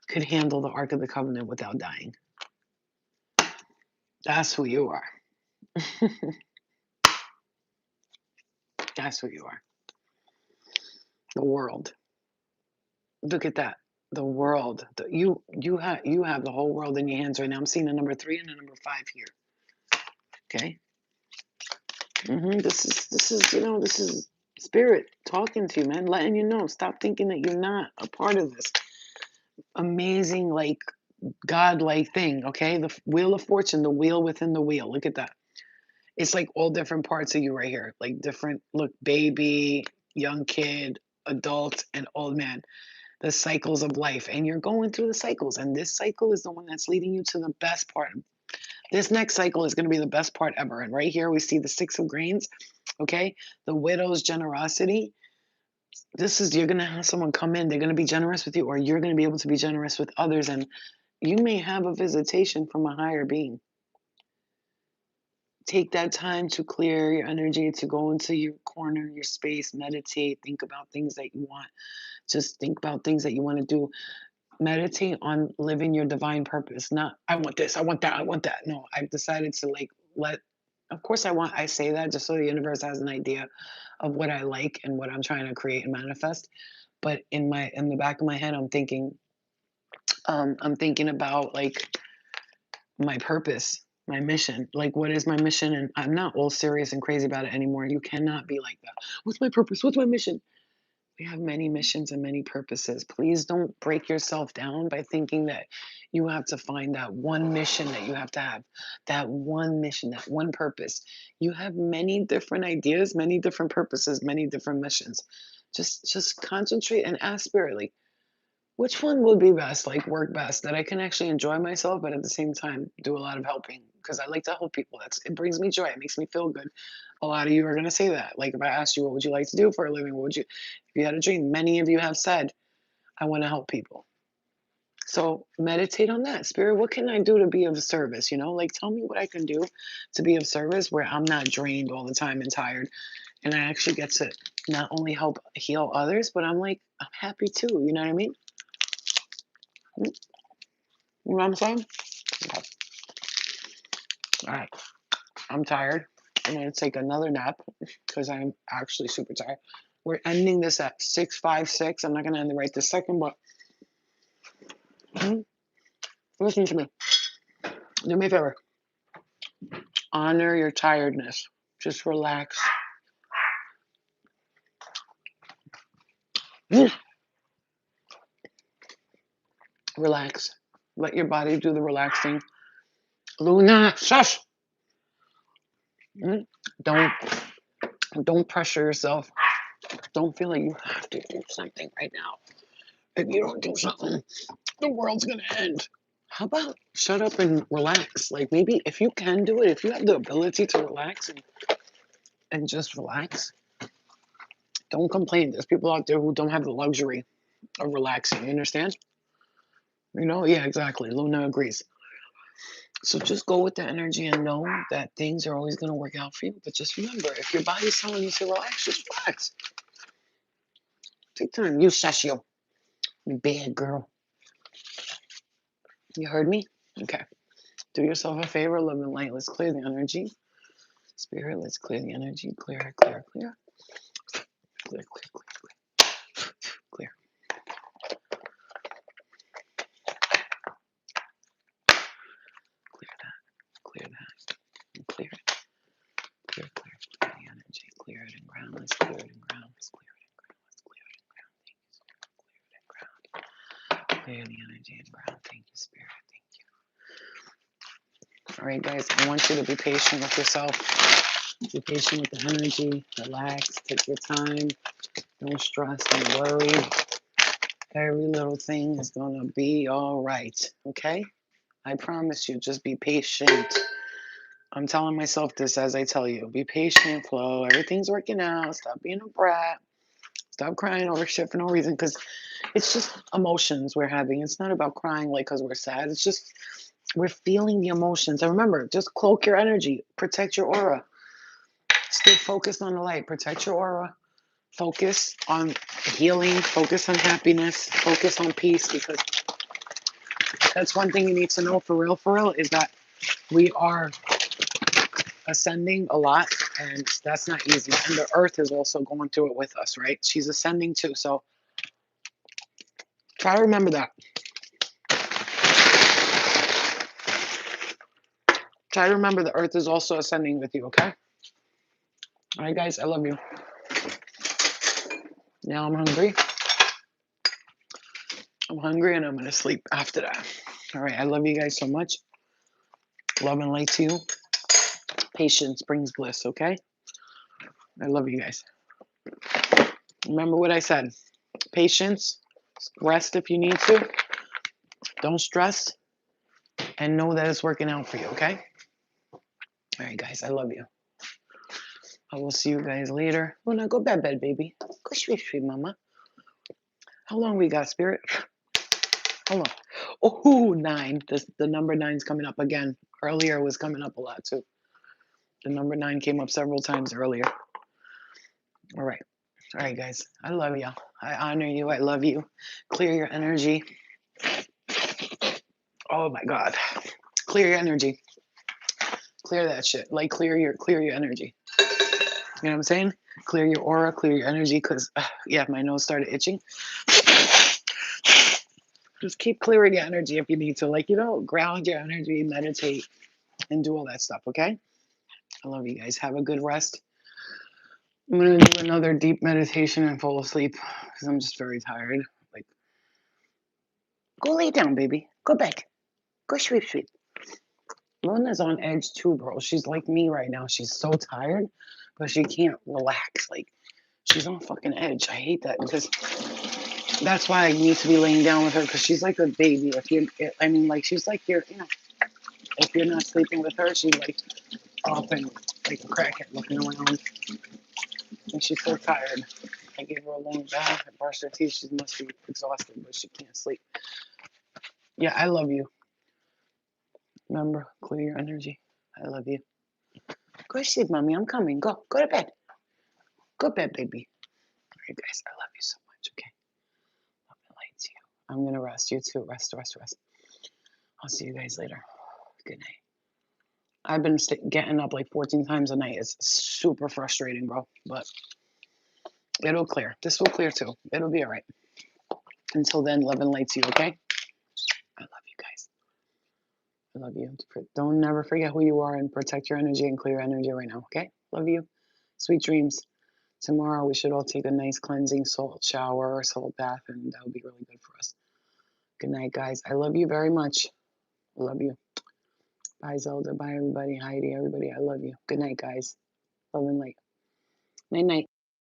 could handle the Ark of the Covenant without dying. That's who you are. That's who you are. The world. Look at that. The world. You have the whole world in your hands right now. I'm seeing the number 3 and the number 5 here. Okay. This is spirit talking to you, man, letting you know. Stop thinking that you're not a part of this amazing, like God-like thing. Okay, the wheel of fortune, the wheel within the wheel. Look at that. It's like all different parts of you right here, like different. Look, baby, young kid, adult, and old man. The cycles of life, and you're going through the cycles, and this cycle is the one that's leading you to the best part. This next cycle is going to be the best part ever. And right here we see the 6 of grains. Okay, the widow's generosity. This is, you're going to have someone come in, they're going to be generous with you, or you're going to be able to be generous with others, and you may have a visitation from a higher being. Take that time to clear your energy, to go into your corner, your space, meditate, think about things that you want. Just think about things that you want to do. Meditate on living your divine purpose. Not, I want this, I want that, I want that. No, I've decided to like let, of course I say that just so the universe has an idea of what I like and what I'm trying to create and manifest. But in the back of my head, I'm thinking about like my purpose, my mission. Like, what is my mission? And I'm not all serious and crazy about it anymore. You cannot be like that. What's my purpose? What's my mission? We have many missions and many purposes. Please don't break yourself down by thinking that you have to find that one mission that you have to have, that one mission, that one purpose. You have many different ideas, many different purposes, many different missions. Just concentrate and ask spiritly, which one would be best, like work best, that I can actually enjoy myself, but at the same time do a lot of helping because I like to help people. It brings me joy. It makes me feel good. A lot of you are going to say that. Like if I asked you, what would you like to do for a living? If you had a dream? Many of you have said, I want to help people. So meditate on that. Spirit, what can I do to be of service? Like tell me what I can do to be of service where I'm not drained all the time and tired. And I actually get to not only help heal others, but I'm happy too. You know what I mean? You know what I'm saying? Okay. All right. I'm tired. I'm going to take another nap because I'm actually super tired. We're ending this at 6:56. I'm not going to end it right this second, but listen to me. Do me a favor. Honor your tiredness. Just relax. Relax. Let your body do the relaxing. Luna, shush! Don't don't pressure yourself. Don't feel like you have to do something right now. If you don't do something, the world's gonna end. How about shut up and relax? Like maybe if you can do it, if you have the ability to relax and just relax, don't complain. There's people out there who don't have the luxury of relaxing. You understand? Yeah, exactly. Luna agrees. So just go with the energy and know that things are always going to work out for you. But just remember, if your body's telling you to relax, just relax. Take time. You shush you bad girl. You heard me? Okay. Do yourself a favor, love and light. Let's clear the energy. Spirit, let's clear the energy. Clear, clear, clear. Clear, clear, clear, clear. Clear that. Clear that. And clear it. Clear, clear, clear the energy. Clear it and ground. Let's clear it and ground. Let's clear it and ground. Let's clear it and ground. Thank you, Spirit. Clear it and ground. Clear the energy and ground. Thank you, Spirit. Thank you. All right, guys, I want you to be patient with yourself. Be patient with the energy. Relax. Take your time. Don't stress. Don't worry. Every little thing is going to be all right. Okay? I promise you. Just be patient. I'm telling myself this as I tell you. Be patient, Flo. Everything's working out. Stop being a brat. Stop crying over shit for no reason because it's just emotions we're having. It's not about crying like because we're sad. It's just We're feeling the emotions. And remember, just cloak your energy, protect your aura. Stay focused on the light, protect your aura. Focus on healing, focus on happiness, focus on peace, because that's one thing you need to know for real, is that we are ascending a lot, and that's not easy. And the earth is also going through it with us, right? She's ascending too. So try to remember that. Try to remember the earth is also ascending with you, okay? All right, guys, I love you. Now I'm hungry. I'm hungry and I'm going to sleep after that. All right, I love you guys so much. Love and light to you. Patience brings bliss, okay? I love you guys. Remember what I said. Patience, rest if you need to. Don't stress, and know that it's working out for you, okay? All right, guys, I love you. I will see you guys later. Oh, now go bed, baby. Go sleep, mama. How long we got, Spirit? Hold on. Oh, 9. The number 9's coming up again. Earlier it was coming up a lot, too. The number 9 came up several times earlier. All right. All right, guys. I love y'all. I honor you. I love you. Clear your energy. Oh, my God. Clear your energy. Clear that shit. Like, clear your energy. You know what I'm saying? Clear your aura, clear your energy, because, yeah, my nose started itching. Just keep clearing your energy if you need to. Like, ground your energy, meditate, and do all that stuff, okay? I love you guys. Have a good rest. I'm going to do another deep meditation and fall asleep because I'm just very tired. Like, go lay down, baby. Go back. Go sleep. Luna's on edge too, bro. She's like me right now. She's so tired, but she can't relax. Like, she's on fucking edge. I hate that because that's why I need to be laying down with her, because she's like a baby. She's like if you're not sleeping with her, she's like up and like a crackhead looking around. And she's so tired. I gave her a long bath and brushed her teeth. She must be exhausted, but she can't sleep. Yeah, I love you. Remember, clear your energy. I love you. Go to sleep, mommy. I'm coming. Go to bed. Go to bed, baby. All right, guys, I love you so much, okay? Love and light to you. I'm going to rest. You too. Rest. I'll see you guys later. Good night. I've been getting up like 14 times a night. It's super frustrating, bro. But it'll clear. This will clear too. It'll be all right. Until then, love and light to you, okay? I love you guys. I love you. Don't never forget who you are, and protect your energy and clear your energy right now, okay? Love you. Sweet dreams. Tomorrow we should all take a nice cleansing salt shower or salt bath, and that would be really good for us. Good night, guys. I love you very much. I love you. Bye, Zelda. Bye, everybody. Heidi, everybody. I love you. Good night, guys. Love and light. Night, night.